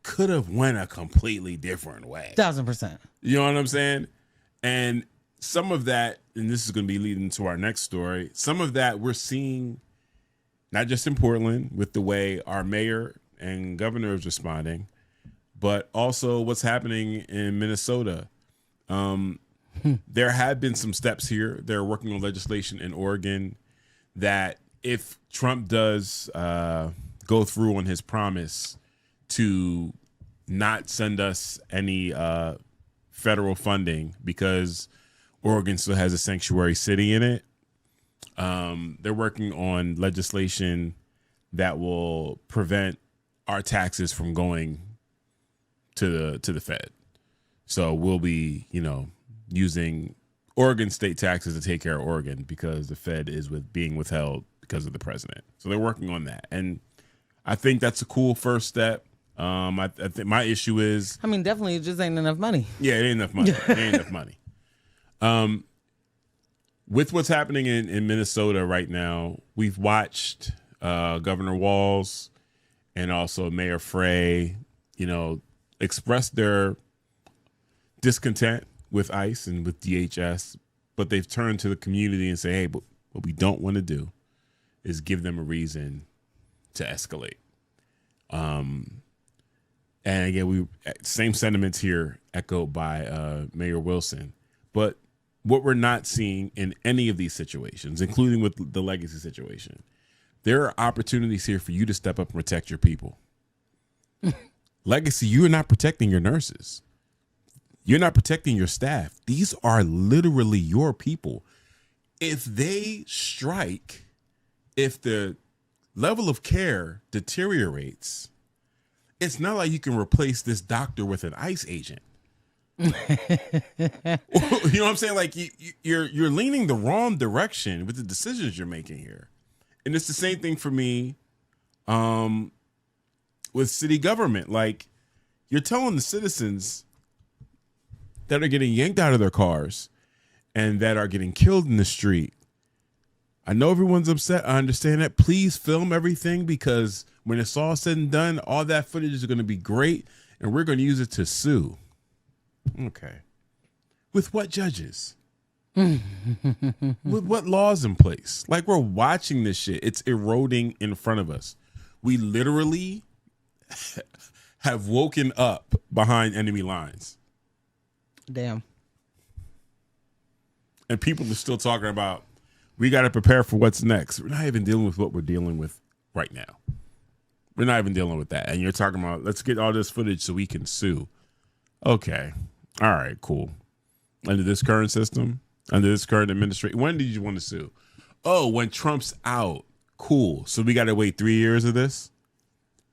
could have went a completely different way. 1,000%. You know what I'm saying? And some of that, and this is going to be leading to our next story, some of that we're seeing not just in Portland with the way our mayor and governor is responding, but also what's happening in Minnesota. There have been some steps here. They're working on legislation in Oregon that if Trump does go through on his promise to not send us any federal funding because Oregon still has a sanctuary city in it, they're working on legislation that will prevent our taxes from going to the Fed. So we'll be, using Oregon state taxes to take care of Oregon because the Fed is being withheld because of the president. So they're working on that. And I think that's a cool first step. I think my issue is, definitely it just ain't enough money. Yeah, it ain't enough money. It ain't enough money. With what's happening in Minnesota right now, we've watched Governor Walz and also Mayor Frey, express their discontent with ICE and with DHS, but they've turned to the community and say, hey, but what we don't want to do is give them a reason to escalate. And again, same sentiments here echoed by Mayor Wilson. But what we're not seeing in any of these situations, including with the Legacy situation, there are opportunities here for you to step up and protect your people. Legacy, you are not protecting your nurses. You're not protecting your staff. These are literally your people. If they strike, if the level of care deteriorates, it's not like you can replace this doctor with an ICE agent. You know what I'm saying? Like you're leaning the wrong direction with the decisions you're making here. And it's the same thing for me with city government. Like, you're telling the citizens that are getting yanked out of their cars and that are getting killed in the street. I know everyone's upset. I understand that. Please film everything, because when it's all said and done, all that footage is going to be great, and we're going to use it to sue. Okay. With what judges? With what laws in place? Like, we're watching this shit. It's eroding in front of us. We literally have woken up behind enemy lines. Damn. And people are still talking about, we got to prepare for what's next. We're not even dealing with what we're dealing with right now. We're not even dealing with that. And you're talking about, let's get all this footage so we can sue. Okay. All right, cool. Under this current system, under this current administration, when did you want to sue? Oh, when Trump's out. Cool. So we got to wait 3 years of this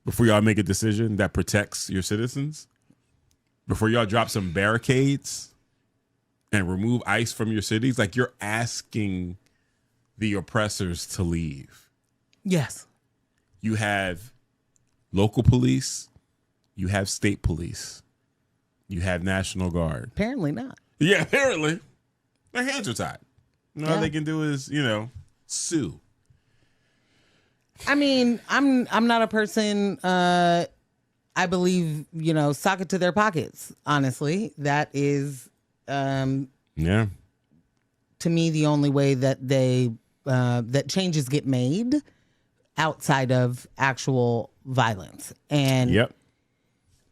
before y'all make a decision that protects your citizens? Before y'all drop some barricades and remove ICE from your cities? Like, you're asking the oppressors to leave. Yes. You have local police. You have state police. You have National Guard. Apparently not. Yeah, apparently. Their hands are tied. All they can do is, sue. I mean, I'm not a person, I believe, sock it to their pockets. Honestly, that is, to me, the only way that that changes get made outside of actual violence. And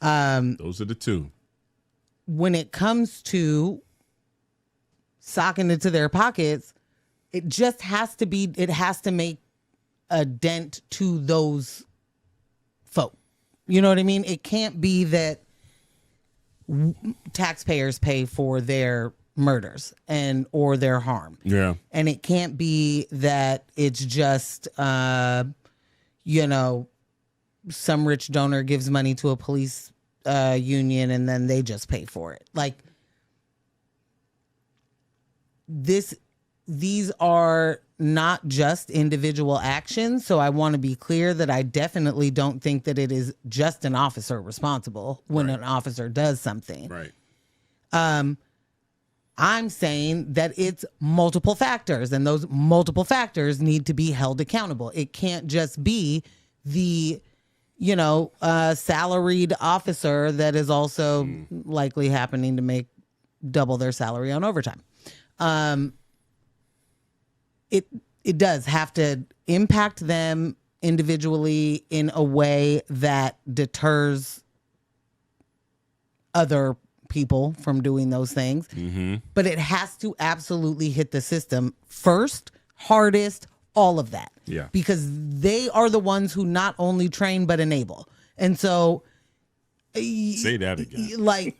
those are the two. When it comes to socking it to their pockets, it just has to be, it has to make a dent to those folk. You know what I mean? It can't be that taxpayers pay for their murders or their harm. Yeah. And it can't be that it's just, some rich donor gives money to a police union and then they just pay for it. Like, these are not just individual actions. So I want to be clear that I definitely don't think that it is just an officer responsible when an officer does something. Right. I'm saying that it's multiple factors, and those multiple factors need to be held accountable. It can't just be the, salaried officer that is also likely happening to make double their salary on overtime. It does have to impact them individually in a way that deters other people from doing those things. Mm-hmm. But it has to absolutely hit the system first, hardest, all of that. Yeah. Because they are the ones who not only train but enable. And so say that again. Like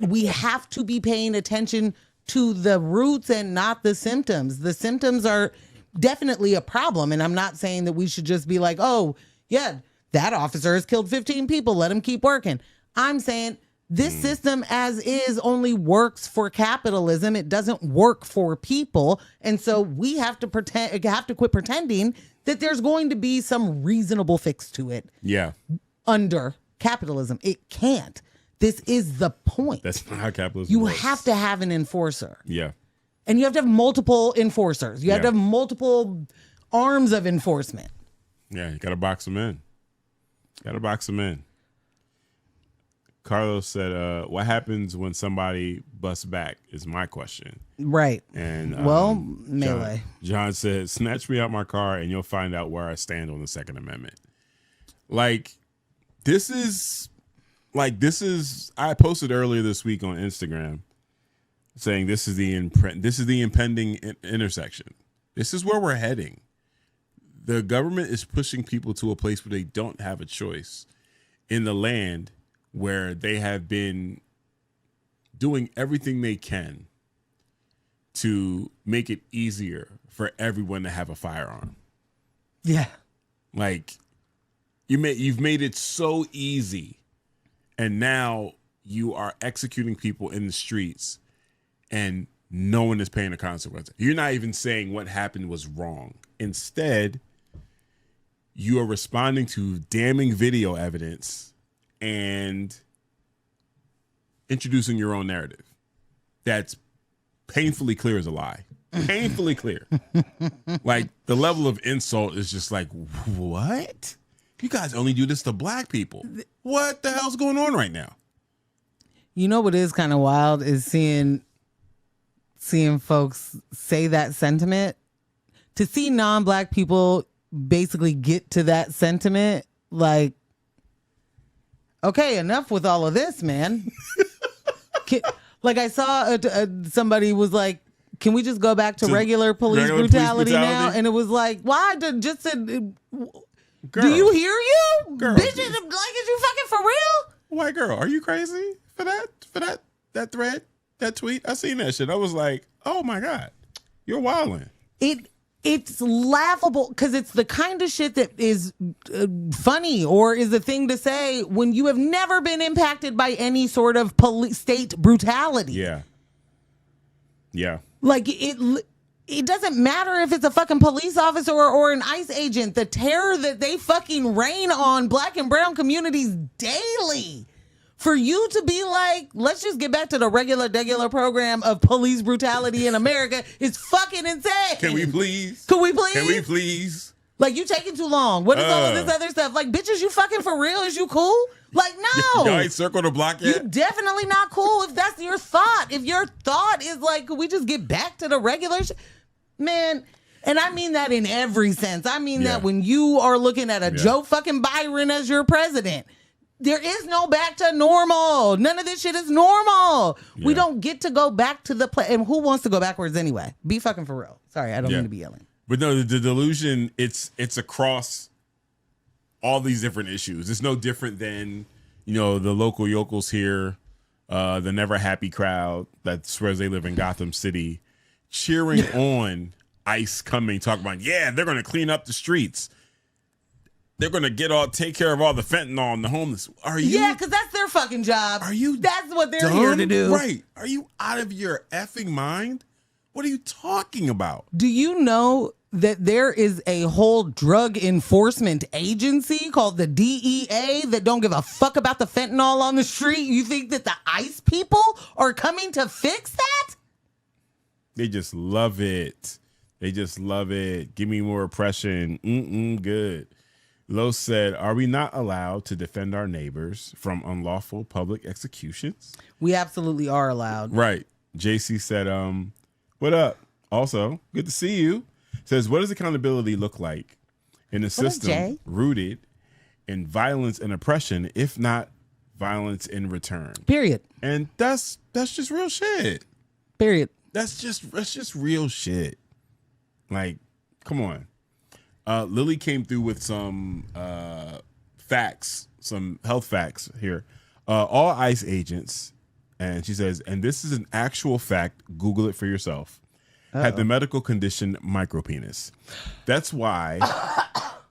we have to be paying attention to the roots and not the symptoms. The symptoms are definitely a problem. And I'm not saying that we should just be like, oh, yeah, that officer has killed 15 people. Let him keep working. I'm saying this system as is only works for capitalism. It doesn't work for people. And so we have to quit pretending that there's going to be some reasonable fix to it. Yeah. Under capitalism. It can't. This is the point. That's not how capitalism You works. have to have an enforcer. Yeah. And you have to have multiple enforcers. You have to have multiple arms of enforcement. Yeah, you got to box them in. Carlos said, what happens when somebody busts back is my question. Right. And melee. John said, snatch me out my car and you'll find out where I stand on the Second Amendment. This is I posted earlier this week on Instagram saying this is the impending intersection. This is where we're heading. The government is pushing people to a place where they don't have a choice in the land where they have been doing everything they can to make it easier for everyone to have a firearm. Yeah. You've made it so easy, and now you are executing people in the streets, and no one is paying the consequences. You're not even saying what happened was wrong. Instead, you are responding to damning video evidence and introducing your own narrative that's painfully clear as a lie. Painfully clear. Like, the level of insult is just like, what? You guys only do this to black people. What the hell's going on right now? You know what is kind of wild is seeing folks say that sentiment. To see non-black people basically get to that sentiment, like, okay, enough with all of this, man. Like, I saw somebody was like, can we just go back to regular police brutality now? And it was like, why? Just said, Girl. do you hear you? Girl. Bitch, is you fucking for real? White girl, are you crazy for that thread, that tweet? I seen that shit. I was like, oh my God, you're wilding. It's laughable because it's the kind of shit that is funny or is a thing to say when you have never been impacted by any sort of state brutality. Yeah. Yeah. Like, it doesn't matter if it's a fucking police officer or an ICE agent. The terror that they fucking rain on black and brown communities daily. For you to be like, let's just get back to the regular program of police brutality in America is fucking insane. Can we please? Could we please? Can we please? Like, you taking too long. What is all of this other stuff? Like, bitches, you fucking for real? Is you cool? Like, no. Y'all ain't circled the block yet? You definitely not cool if that's your thought. If your thought is like, could we just get back to the regular shit? Man, and I mean that in every sense. I mean that when you are looking at a Joe fucking Byron as your president, there is no back to normal. None of this shit is normal. Yeah. We don't get to go back to the place. And who wants to go backwards anyway? Be fucking for real. Sorry, I don't mean to be yelling. But no, the delusion, it's across all these different issues. It's no different than, the local yokels here, the never happy crowd that swears they live in Gotham City, cheering on ICE coming, talking about, they're going to clean up the streets. They're going to take care of all the fentanyl and the homeless. Are you? Yeah, because that's their fucking job. Are you? That's what they're here to do. Right. Are you out of your effing mind? What are you talking about? Do you know that there is a whole drug enforcement agency called the DEA that don't give a fuck about the fentanyl on the street? You think that the ICE people are coming to fix that? They just love it. They just love it. Give me more oppression. Good. Los said, are we not allowed to defend our neighbors from unlawful public executions? We absolutely are allowed. Right. JC said, what up? Also, good to see you. Says, what does accountability look like in a system rooted in violence and oppression, if not violence in return? Period. And that's just real shit. Period. That's just real shit. Like, come on. Lily came through with some facts, some health facts here. All ICE agents, and she says, and this is an actual fact, Google it for yourself, had the medical condition micropenis. That's why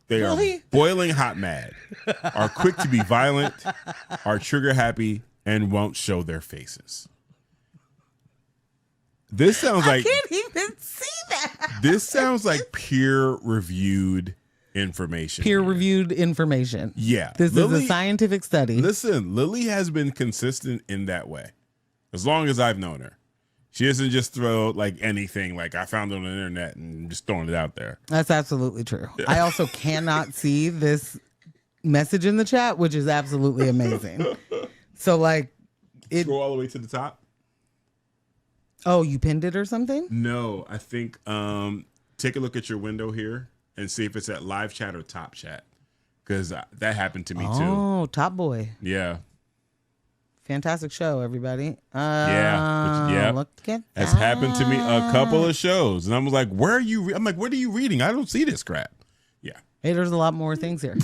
they are boiling hot mad, are quick to be violent, are trigger happy, and won't show their faces. This sounds like, I can't even see that. This sounds like peer-reviewed information. Peer-reviewed information. Yeah. This is a scientific study. Listen, Lily has been consistent in that way. As long as I've known her. She doesn't just throw like anything, like I found it on the internet and just throwing it out there. That's absolutely true. Yeah. I also cannot see this message in the chat, which is absolutely amazing. So like scroll all the way to the top. Oh, you pinned it or something? No, I think take a look at your window here and see if it's at live chat or top chat. Because that happened to me too. Oh, Top Boy. Yeah. Fantastic show, everybody. Yeah. Look at that. That's happened to me a couple of shows. And I was like, where are you? I'm like, what are you reading? I don't see this crap. Yeah. Hey, there's a lot more things here.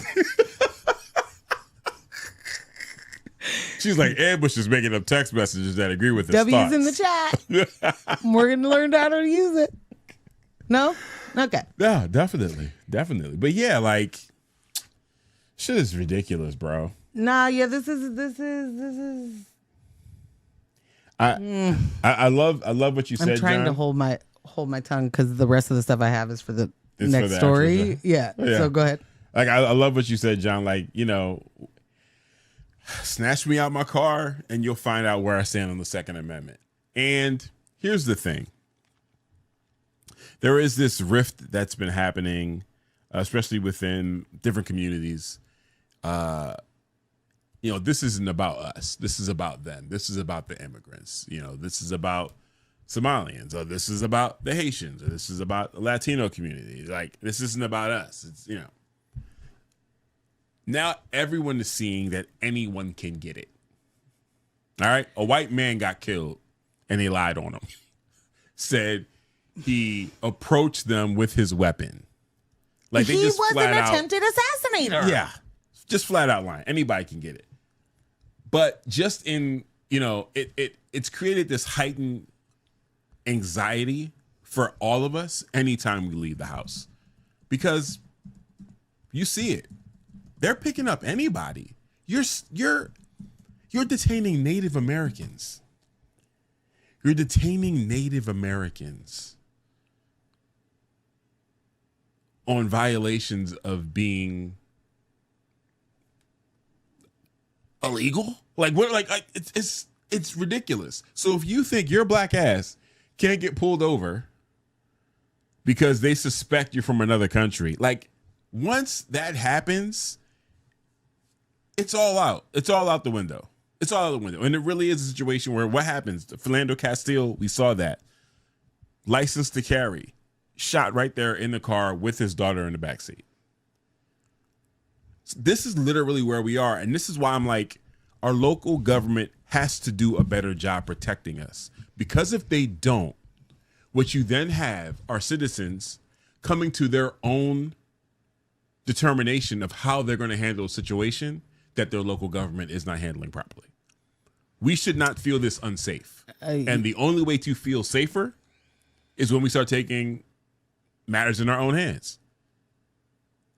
She's like, Ambush is making up text messages that agree with his W's thoughts. in the chat. We're going to learn how to use it. No? Okay. Yeah, definitely. But yeah, like, Shit is ridiculous, bro. Nah, yeah, this is. I love what you said. I'm trying to John. hold my tongue because the rest of the stuff I have is for the It's next for the story. actual- Yeah. Oh, yeah. So go ahead. Like I love what you said, John. Like, you know, snatch me out my car and you'll find out where I stand on the Second Amendment. And here's the thing. There is this rift that's been happening, especially within different communities. You know, this isn't about us. This is about them. This is about the immigrants. You know, this is about Somalians, or this is about the Haitians, or this is about the Latino community. Like, this isn't about us. It's, you know. Now everyone is seeing that anyone can get it. All right? A white man got killed and they lied on him. Said he approached them with his weapon. Like, they He just was flat an out, attempted assassinator. yeah, just flat out lying. Anybody can get it. But just in, you know, it's created this heightened anxiety for all of us anytime we leave the house. Because you see it. They're picking up anybody. You're detaining Native Americans. You're detaining Native Americans on violations of being illegal. Like, what? Like, it's ridiculous. So if you think your black ass can't get pulled over because they suspect you're from another country, like, once that happens, it's all out. It's all out the window. It's all out the window. And it really is a situation where what happens? Philando Castile, we saw that. License to carry. Shot right there in the car with his daughter in the backseat. This is literally where we are. And this is why I'm like, our local government has to do a better job protecting us. Because if they don't, what you then have are citizens coming to their own determination of how they're going to handle a situation that their local government is not handling properly. We should not feel this unsafe. And the only way to feel safer is when we start taking matters in our own hands.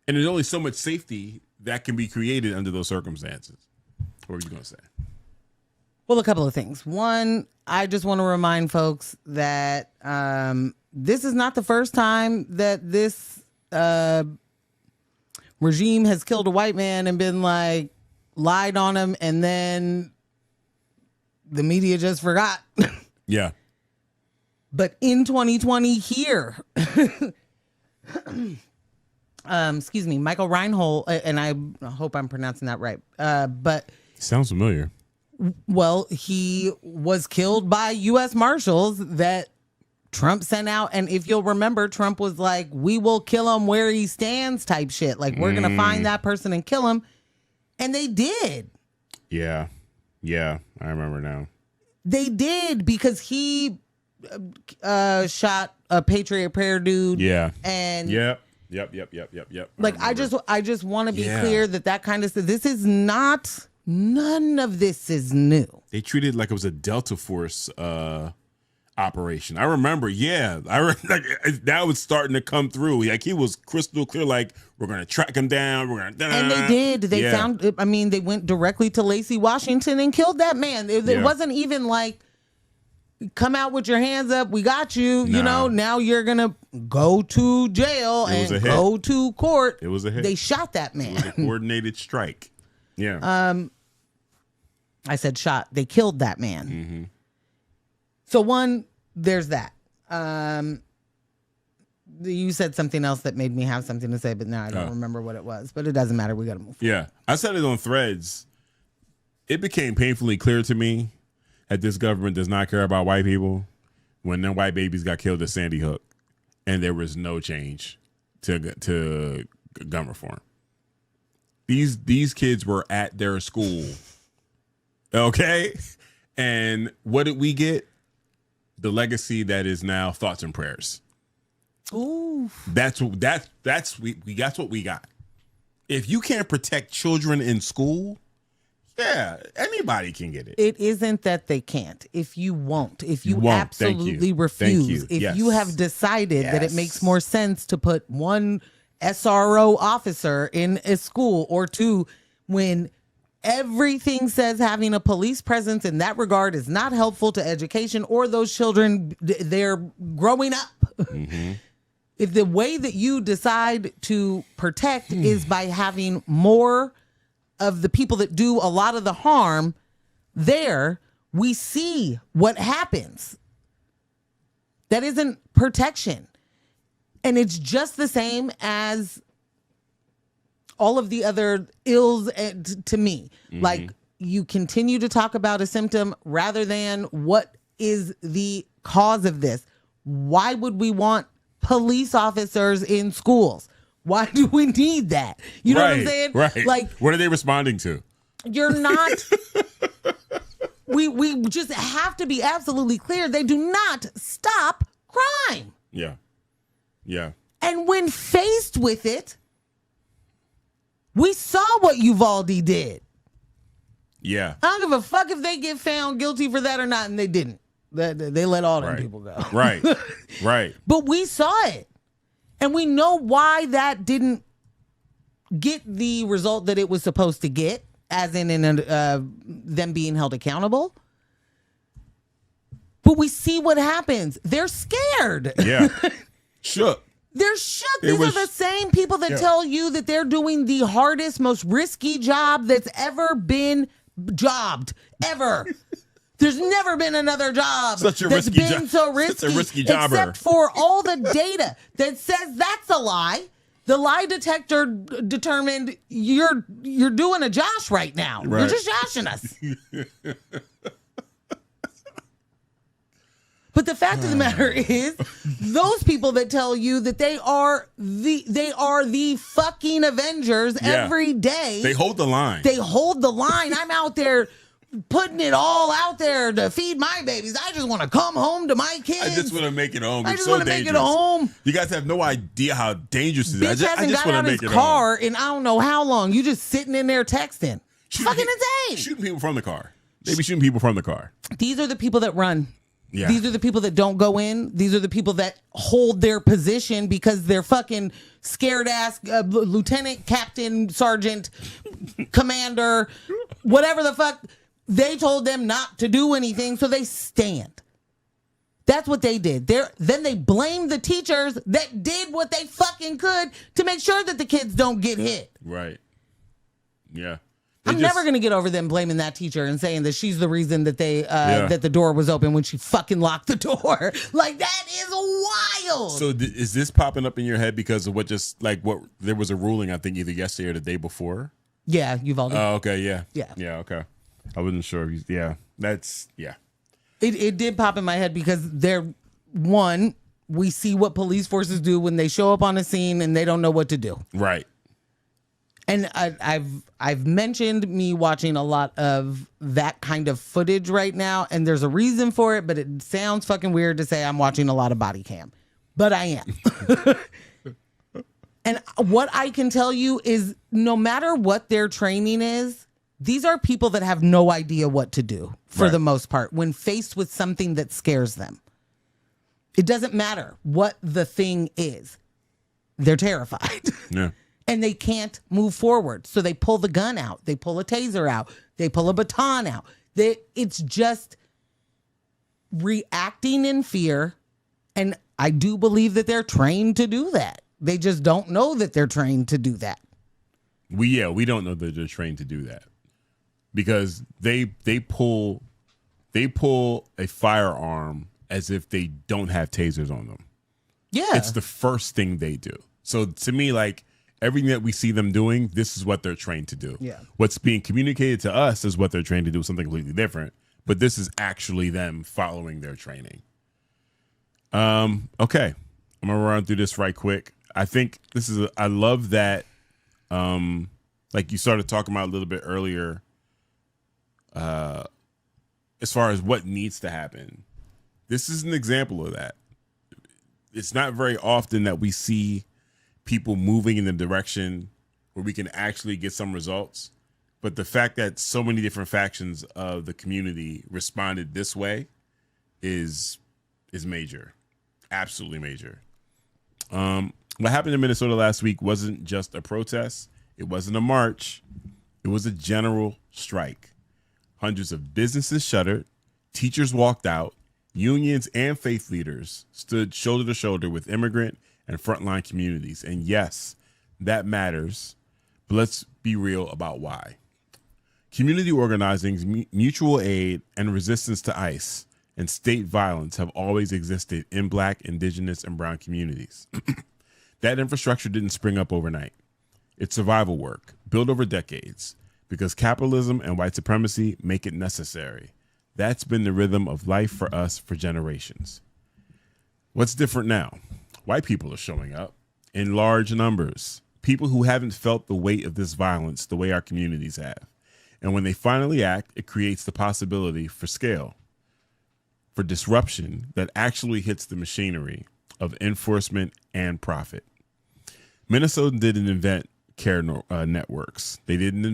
And there's only so much safety that can be created under those circumstances. What were you going to say? Well, a couple of things. One, I just want to remind folks that this is not the first time that this regime has killed a white man and been like, lied on him, and then the media just forgot. Yeah. But in 2020 here, excuse me, Michael Reinhold, and I hope I'm pronouncing that right, but Sounds familiar. well, he was killed by U.S. Marshals that Trump sent out. And if you'll remember, Trump was like, we will kill him where he stands type shit. Like, we're going to find that person and kill him. And they did. Yeah. Yeah. I remember now. They did, because he shot a Patriot Prayer dude. Yeah. And Yep. like, I just want to be Yeah. clear that kind of stuff, this is not, none of this is new. They treated it like it was a Delta Force operation. I remember, like that was starting to come through. Like, he was crystal clear, like, we're gonna track him down. We're gonna, and they did. They found. I mean, they went directly to Lacey Washington and killed that man. It wasn't even like, come out with your hands up. We got you. Nah. You know. Now you're gonna go to jail It was and a hit. go to court. It was a hit. They shot that man. It was a coordinated strike. Yeah. I said shot. They killed that man. Mm-hmm. So one, there's that. You said something else that made me have something to say, but now I don't remember what it was. But it doesn't matter. We got to move forward. Yeah. I said it on Threads. It became painfully clear to me that this government does not care about white people when them white babies got killed at Sandy Hook, and there was no change to gun reform. These kids were at their school. Okay? And what did we get? The legacy that is now thoughts and prayers. Ooh. That's what we got. If you can't protect children in school, yeah, anybody can get it. It isn't that they can't. If you won't, if you won't. absolutely Thank you. refuse, Thank you. if Yes. you have decided that it Yes. makes more sense to put one SRO officer in a school, or two, when everything says having a police presence in that regard is not helpful to education or those children, they're growing up. Mm-hmm. If the way that you decide to protect is by having more of the people that do a lot of the harm there, we see what happens. That isn't protection. And it's just the same as all of the other ills to me. Mm-hmm. Like, you continue to talk about a symptom rather than what is the cause of this. Why would we want police officers in schools? Why do we need that? You know what I'm saying? Right. Like, what are they responding to? You're not. we just have to be absolutely clear. They do not stop crime. Yeah. Yeah. And when faced with it, we saw what Uvalde did. Yeah. I don't give a fuck if they get found guilty for that or not, and they didn't. They let all them people go. Right. Right. But we saw it. And we know why that didn't get the result that it was supposed to get, as in them being held accountable. But we see what happens. They're scared. Yeah. Shook. They're shook. These are the same people that tell you that they're doing the hardest, most risky job that's ever been jobbed. Ever. There's never been another job that's been so risky. Such a risky jobber. Except for all the data that says that's a lie. The lie detector determined you're doing a Josh right now. Right. You're just joshing us. But the fact of the matter is, those people that tell you that they are the fucking Avengers every day. They hold the line. They hold the line. I'm out there putting it all out there to feed my babies. I just want to come home to my kids. I just want to make it home. I just want to make it home. You guys have no idea how dangerous it is. Bitch hasn't got out his car in I don't know how long. You just sitting in there texting. Fucking insane. Shooting people from the car. They be shooting people from the car. These are the people that run. Yeah. These are the people that don't go in. These are the people that hold their position because they're fucking scared ass lieutenant, captain, sergeant, commander, whatever the fuck. They told them not to do anything, so they stand. That's what they did. Then they blamed the teachers that did what they fucking could to make sure that the kids don't get hit. Right. Yeah. I'm never going to get over them blaming that teacher and saying that she's the reason that that the door was open when she fucking locked the door. Like, that is wild. So is this popping up in your head because of what there was a ruling, I think, either yesterday or the day before? Yeah, Uvalde. Oh, okay, yeah. Yeah. Yeah, okay. I wasn't sure. That's. It did pop in my head because we see what police forces do when they show up on a scene and they don't know what to do. Right. And I've mentioned me watching a lot of that kind of footage right now, and there's a reason for it, but it sounds fucking weird to say I'm watching a lot of body cam. But I am. And what I can tell you is no matter what their training is, these are people that have no idea what to do for the most part when faced with something that scares them. It doesn't matter what the thing is. They're terrified. Yeah. And they can't move forward. So they pull the gun out. They pull a taser out. They pull a baton out. It's just reacting in fear. And I do believe that they're trained to do that. They just don't know that they're trained to do that. We don't know that they're trained to do that. Because they pull a firearm as if they don't have tasers on them. Yeah. It's the first thing they do. So to me, like, everything that we see them doing, this is what they're trained to do. Yeah. What's being communicated to us is what they're trained to do, something completely different. But this is actually them following their training. Okay. I'm going to run through this right quick. I think I love that, like you started talking about a little bit earlier, as far as what needs to happen. This is an example of that. It's not very often that we see people moving in the direction where we can actually get some results. But the fact that so many different factions of the community responded this way is major. Absolutely major. What happened in Minnesota last week wasn't just a protest. It wasn't a march. It was a general strike. Hundreds of businesses shuttered. Teachers walked out. Unions and faith leaders stood shoulder to shoulder with immigrant and frontline communities. And yes, that matters. But let's be real about why. Community organizing, mutual aid, and resistance to ICE and state violence have always existed in Black, Indigenous, and Brown communities. That infrastructure didn't spring up overnight. It's survival work, built over decades, because capitalism and white supremacy make it necessary. That's been the rhythm of life for us for generations. What's different now? White people are showing up in large numbers. People who haven't felt the weight of this violence the way our communities have. And when they finally act, it creates the possibility for scale, for disruption that actually hits the machinery of enforcement and profit. Minnesota didn't invent care networks. They didn't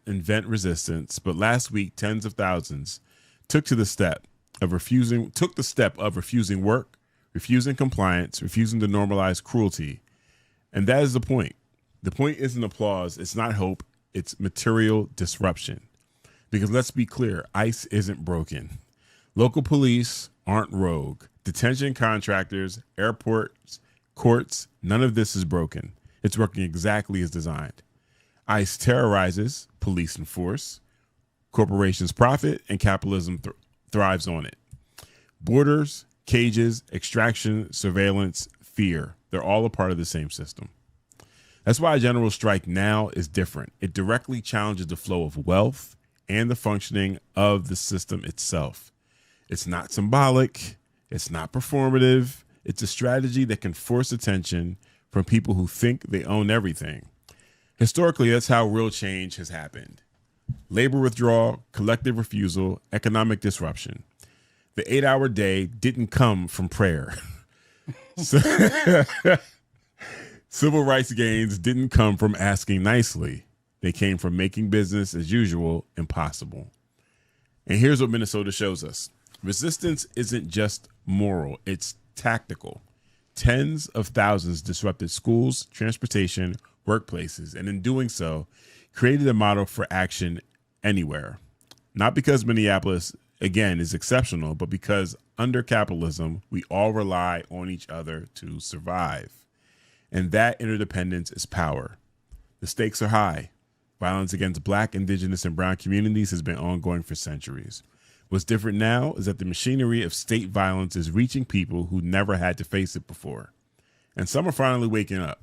invent resistance, but last week, tens of thousands took the step of refusing work, refusing compliance, refusing to normalize cruelty. And that is the point. The point isn't applause. It's not hope. It's material disruption. Because let's be clear, ICE isn't broken. Local police aren't rogue. Detention contractors, airports, courts, none of this is broken. It's working exactly as designed. ICE terrorizes, police enforce, corporations profit, and capitalism thrives on it. Borders, cages, extraction, surveillance, fear, they're all a part of the same system. That's why a general strike now is different. It directly challenges the flow of wealth and the functioning of the system itself. It's not symbolic. It's not performative. It's a strategy that can force attention from people who think they own everything. Historically, that's how real change has happened. Labor withdrawal, collective refusal, economic disruption. The 8-hour day didn't come from prayer. Civil rights gains didn't come from asking nicely. They came from making business as usual impossible. And here's what Minnesota shows us. Resistance isn't just moral, it's tactical. Tens of thousands disrupted schools, transportation, workplaces, and in doing so, created a model for action anywhere. Not because Minneapolis, again, is exceptional, but because under capitalism, we all rely on each other to survive. And that interdependence is power. The stakes are high. Violence against Black, Indigenous, and Brown communities has been ongoing for centuries. What's different now is that the machinery of state violence is reaching people who never had to face it before. And some are finally waking up.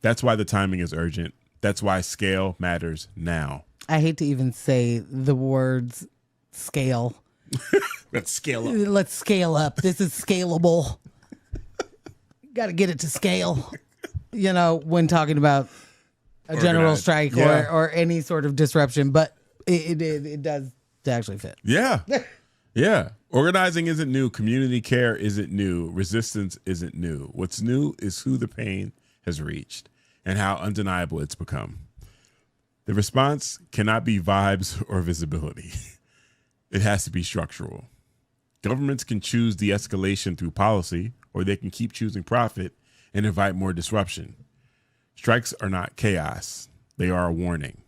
That's why the timing is urgent. That's why scale matters now. I hate to even say the words scale. Let's scale up. Let's scale up. This is scalable. Got to get it to scale. You know, when talking about a general strike or any sort of disruption, but it does actually fit. Yeah. Yeah. Organizing isn't new. Community care isn't new. Resistance isn't new. What's new is who the pain has reached and how undeniable it's become. The response cannot be vibes or visibility. It has to be structural. Governments can choose de-escalation through policy, or they can keep choosing profit and invite more disruption. Strikes are not chaos. They are a warning.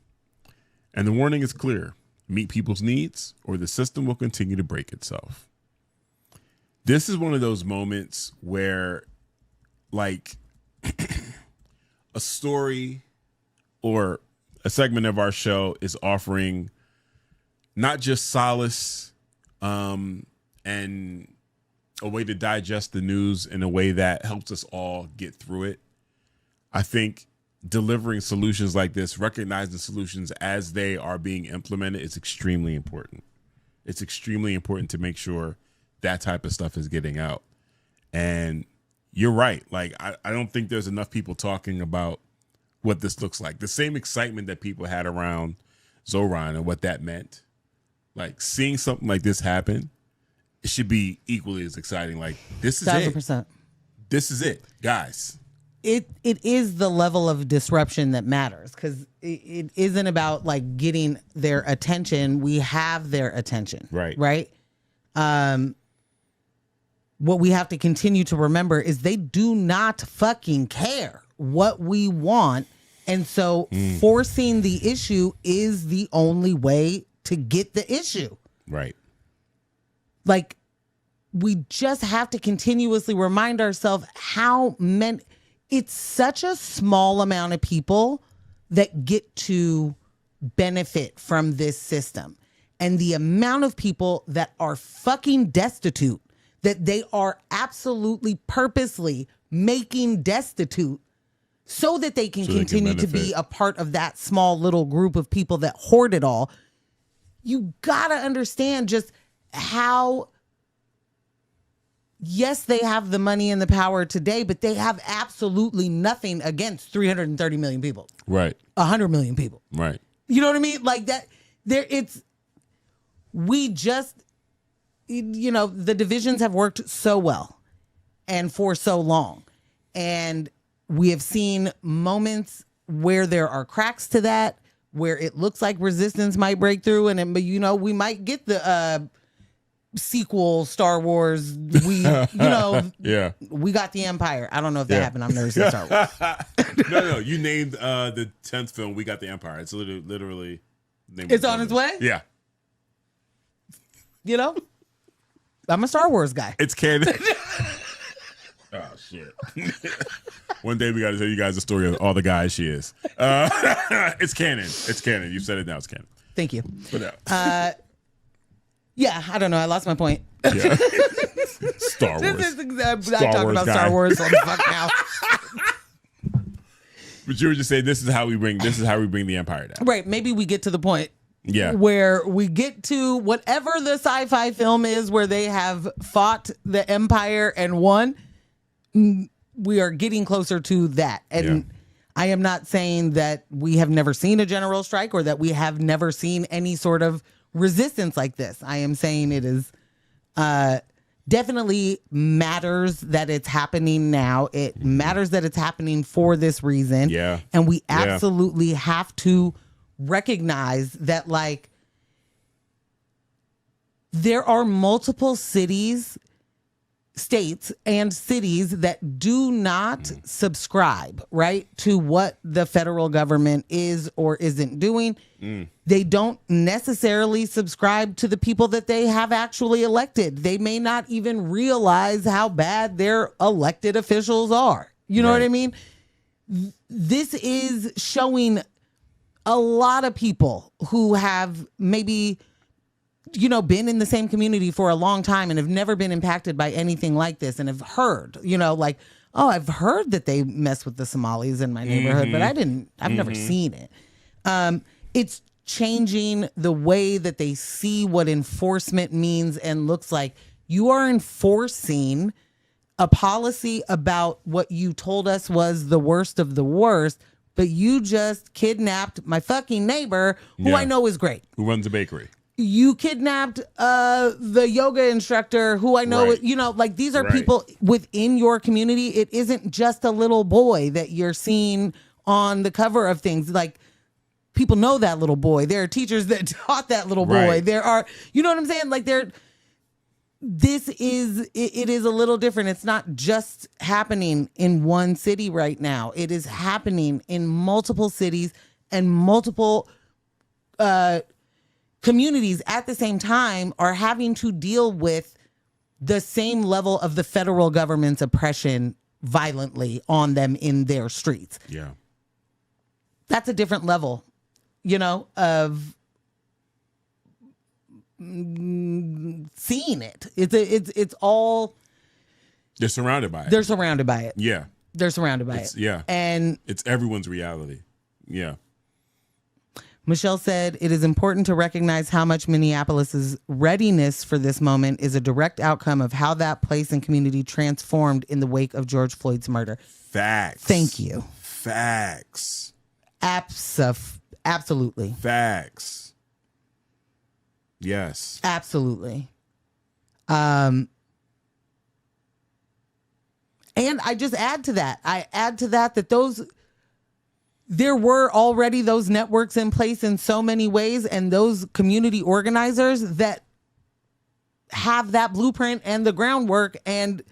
And the warning is clear. Meet people's needs, or the system will continue to break itself. This is one of those moments where, like, a story or a segment of our show is offering not just solace and a way to digest the news in a way that helps us all get through it. I think delivering solutions like this, recognizing solutions as they are being implemented, is extremely important. It's extremely important to make sure that type of stuff is getting out. And you're right. Like, I don't think there's enough people talking about what this looks like. The same excitement that people had around Zoran and what that meant. Like, seeing something like this happen, it should be equally as exciting. Like, this is 1,000%. it. This is it, guys. It is the level of disruption that matters, because it isn't about like getting their attention. We have their attention. Right. Right. what we have to continue to remember is they do not fucking care what we want. And so forcing the issue is the only way to get the issue. Right. Like, we just have to continuously remind ourselves how many, it's such a small amount of people that get to benefit from this system. And the amount of people that are fucking destitute, that they are absolutely purposely making destitute so that they can continue to be a part of that small little group of people that hoard it all. You gotta understand just how, yes, they have the money and the power today, but they have absolutely nothing against 330 million people. Right. 100 million people. Right. You know what I mean? Like that, we just, the divisions have worked so well and for so long. And we have seen moments where there are cracks to that, where it looks like resistance might break through. And, we might get the sequel Star Wars. We got the Empire. I don't know if that happened. I've never seen Star Wars. No. You named the 10th film, We Got the Empire. It's literally it's on its way? Yeah. I'm a Star Wars guy. It's canon. Oh, shit. One day we got to tell you guys the story of all the guys she is. It's canon. It's canon. You said it now. It's canon. Thank you. But yeah, I don't know. I lost my point. Yeah. Star Wars. I talk about Star Wars on the fuck now. But you were just saying this is how we bring the Empire down. Right. Maybe we get to the point. Yeah. Where we get to whatever the sci-fi film is where they have fought the Empire and won. We are getting closer to that. And I am not saying that we have never seen a general strike or that we have never seen any sort of resistance like this. I am saying it is definitely matters that it's happening now. It matters that it's happening for this reason. Yeah. And we absolutely have to recognize that, like, there are multiple states and cities that do not subscribe, right, to what the federal government is or isn't doing. They don't necessarily subscribe to the people that they have actually elected. They may not even realize how bad their elected officials are. You know what I mean? This is showing a lot of people who have maybe, been in the same community for a long time and have never been impacted by anything like this and have heard, like, oh, I've heard that they mess with the Somalis in my neighborhood, but I've never seen it. It's changing the way that they see what enforcement means and looks like. You are enforcing a policy about what you told us was the worst of the worst, but you just kidnapped my fucking neighbor, who I know is great. Who runs a bakery. You kidnapped the yoga instructor, who I know, like, these are people within your community. It isn't just a little boy that you're seeing on the cover of things. Like, people know that little boy. There are teachers that taught that little boy. There are, you know what I'm saying? Like, it is a little different. It's not just happening in one city right now. It is happening in multiple cities and multiple communities at the same time are having to deal with the same level of the federal government's oppression violently on them in their streets. Yeah. That's a different level, of seeing it. It's all. They're surrounded by it. They're surrounded by it. Yeah. They're surrounded by it. Yeah. And it's everyone's reality. Yeah. Michelle said, it is important to recognize how much Minneapolis's readiness for this moment is a direct outcome of how that place and community transformed in the wake of George Floyd's murder. Facts. Thank you. Facts. Absolutely. Facts. Yes. Absolutely. And I just add to that. that there were already those networks in place in so many ways, and those community organizers that have that blueprint and the groundwork, and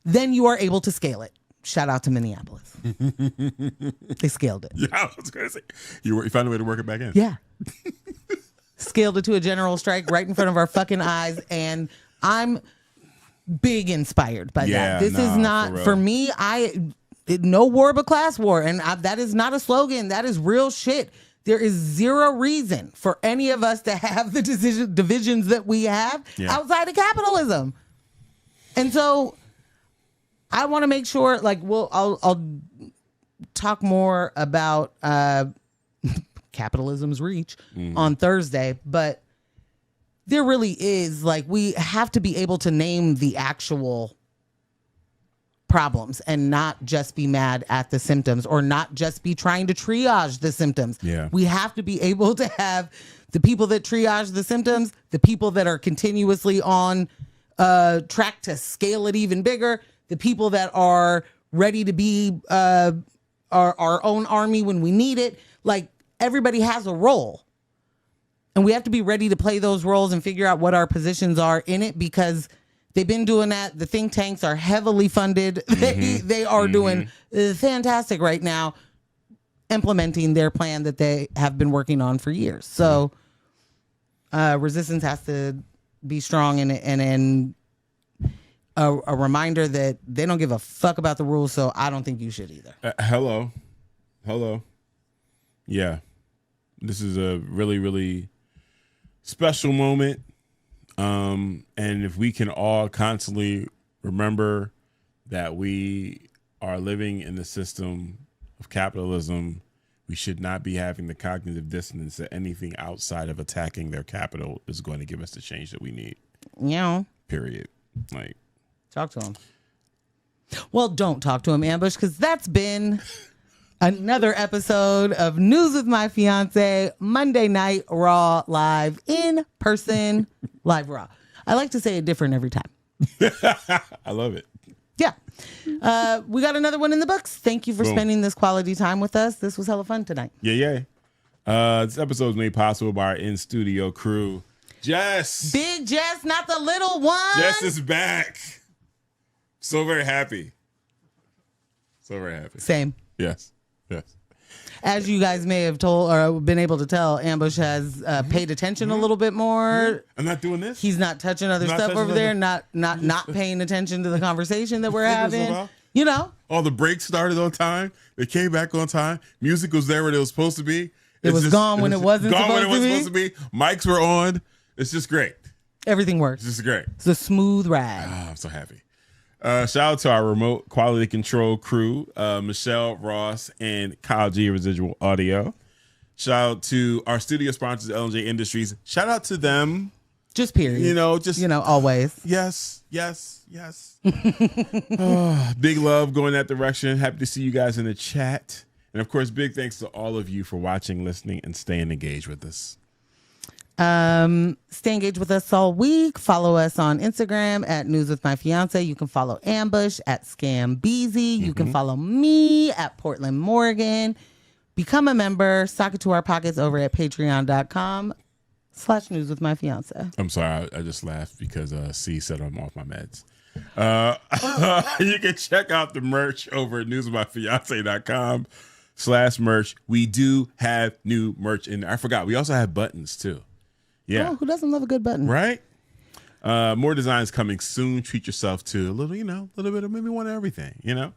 then you are able to scale it. Shout out to Minneapolis. They scaled it. Yeah, I was going to say, you found a way to work it back in. Yeah. Scaled it to a general strike right in front of our fucking eyes, and I'm big inspired by that. This is not, for me, no war but class war, and that is not a slogan. That is real shit. There is zero reason for any of us to have the divisions that we have outside of capitalism. And so I want to make sure, like, I'll talk more about capitalism's reach on Thursday, but there really is, like, we have to be able to name the actual problems and not just be mad at the symptoms, or not just be trying to triage the symptoms. Yeah. We have to be able to have the people that triage the symptoms, the people that are continuously on track to scale it even bigger, the people that are ready to be our own army when we need it. Like, everybody has a role. And we have to be ready to play those roles and figure out what our positions are in it, because they've been doing that. The think tanks are heavily funded. They are doing fantastic right now, implementing their plan that they have been working on for years. So resistance has to be strong, and a reminder that they don't give a fuck about the rules, so I don't think you should either. Hello. Yeah. This is a really, really special moment. And if we can all constantly remember that we are living in the system of capitalism, we should not be having the cognitive dissonance that anything outside of attacking their capital is going to give us the change that we need. Yeah. Period. Like, talk to him. Well, don't talk to him, Ambush, because that's been another episode of News with My Fiancé, Monday night, Raw, live, in person, live Raw. I like to say it different every time. I love it. Yeah. We got another one in the books. Thank you for spending this quality time with us. This was hella fun tonight. Yeah. This episode is made possible by our in-studio crew. Jess. Big Jess, not the little one. Jess is back. So very happy. Same. Yes. As you guys may have told or been able to tell, Ambush has paid attention a little bit more. I'm not doing this. He's not touching other stuff over there, not paying attention to the conversation that we're having. You know? All the breaks started on time. They came back on time. Music was there when it was supposed to be. It was gone when it wasn't supposed to be. Mics were on. It's just great. Everything works. It's just great. It's a smooth ride. Oh, I'm so happy. Shout out to our remote quality control crew, Michelle, Ross, and Kyle G Residual Audio. Shout out to our studio sponsors, L&J Industries. Shout out to them. Just period. Always. Yes. Big love going that direction. Happy to see you guys in the chat. And of course, big thanks to all of you for watching, listening, and staying engaged with us. Stay engaged with us all week. Follow us on Instagram at News with My Fiancé. You can follow Ambush at ScamBeezy. You can follow me at Portland Morgan. Become a member. Sock it to our pockets over at patreon.com/News with My Fiancé. I'm sorry, I just laughed because C said I'm off my meds. You can check out the merch over at newswithmyfiancé.com/merch. We do have new merch in there. I forgot. We also have buttons too. Yeah. Oh, who doesn't love a good button? Right? More designs coming soon. Treat yourself to a little bit of maybe one of everything, An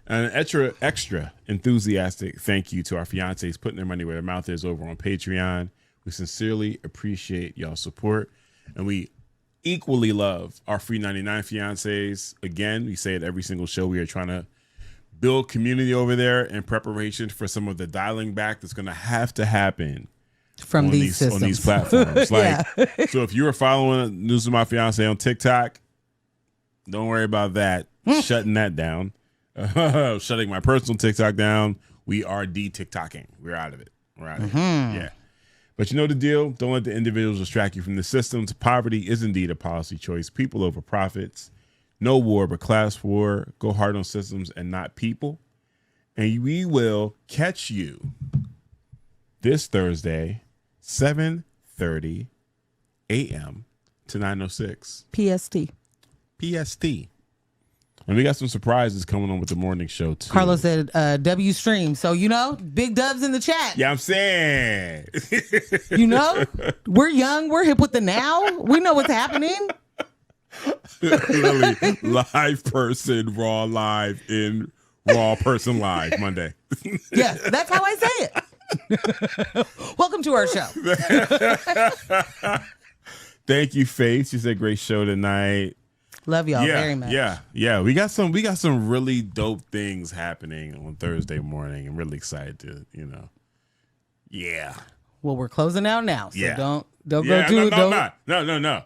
extra enthusiastic thank you to our fiancés putting their money where their mouth is over on Patreon. We sincerely appreciate y'all's support. And we equally love our free 99 fiancés. Again, we say it every single show. We are trying to build community over there in preparation for some of the dialing back that's going to have to happen from these systems. On these platforms. So if you are following News of My Fiancé on TikTok, don't worry about that. Shutting that down. Shutting my personal TikTok down. We are de-TikToking. We're out of it. Yeah. But you know the deal. Don't let the individuals distract you from the systems. Poverty is indeed a policy choice. People over profits. No war but class war. Go hard on systems and not people. And we will catch you this Thursday, 7:30 a.m. to 906. PST. PST. And we got some surprises coming on with the morning show, too. Carlos said W stream. So, big dubs in the chat. Yeah, I'm saying. We're young. We're hip with the now. We know what's happening. Literally, live person, raw live in raw person live Monday. Yes, that's how I say it. Welcome to our show. Thank you, Faith. She said great show tonight. Love y'all very much. Yeah. We got some really dope things happening on Thursday morning. I'm really excited to, Yeah. Well, we're closing out now. So don't go yeah, do no.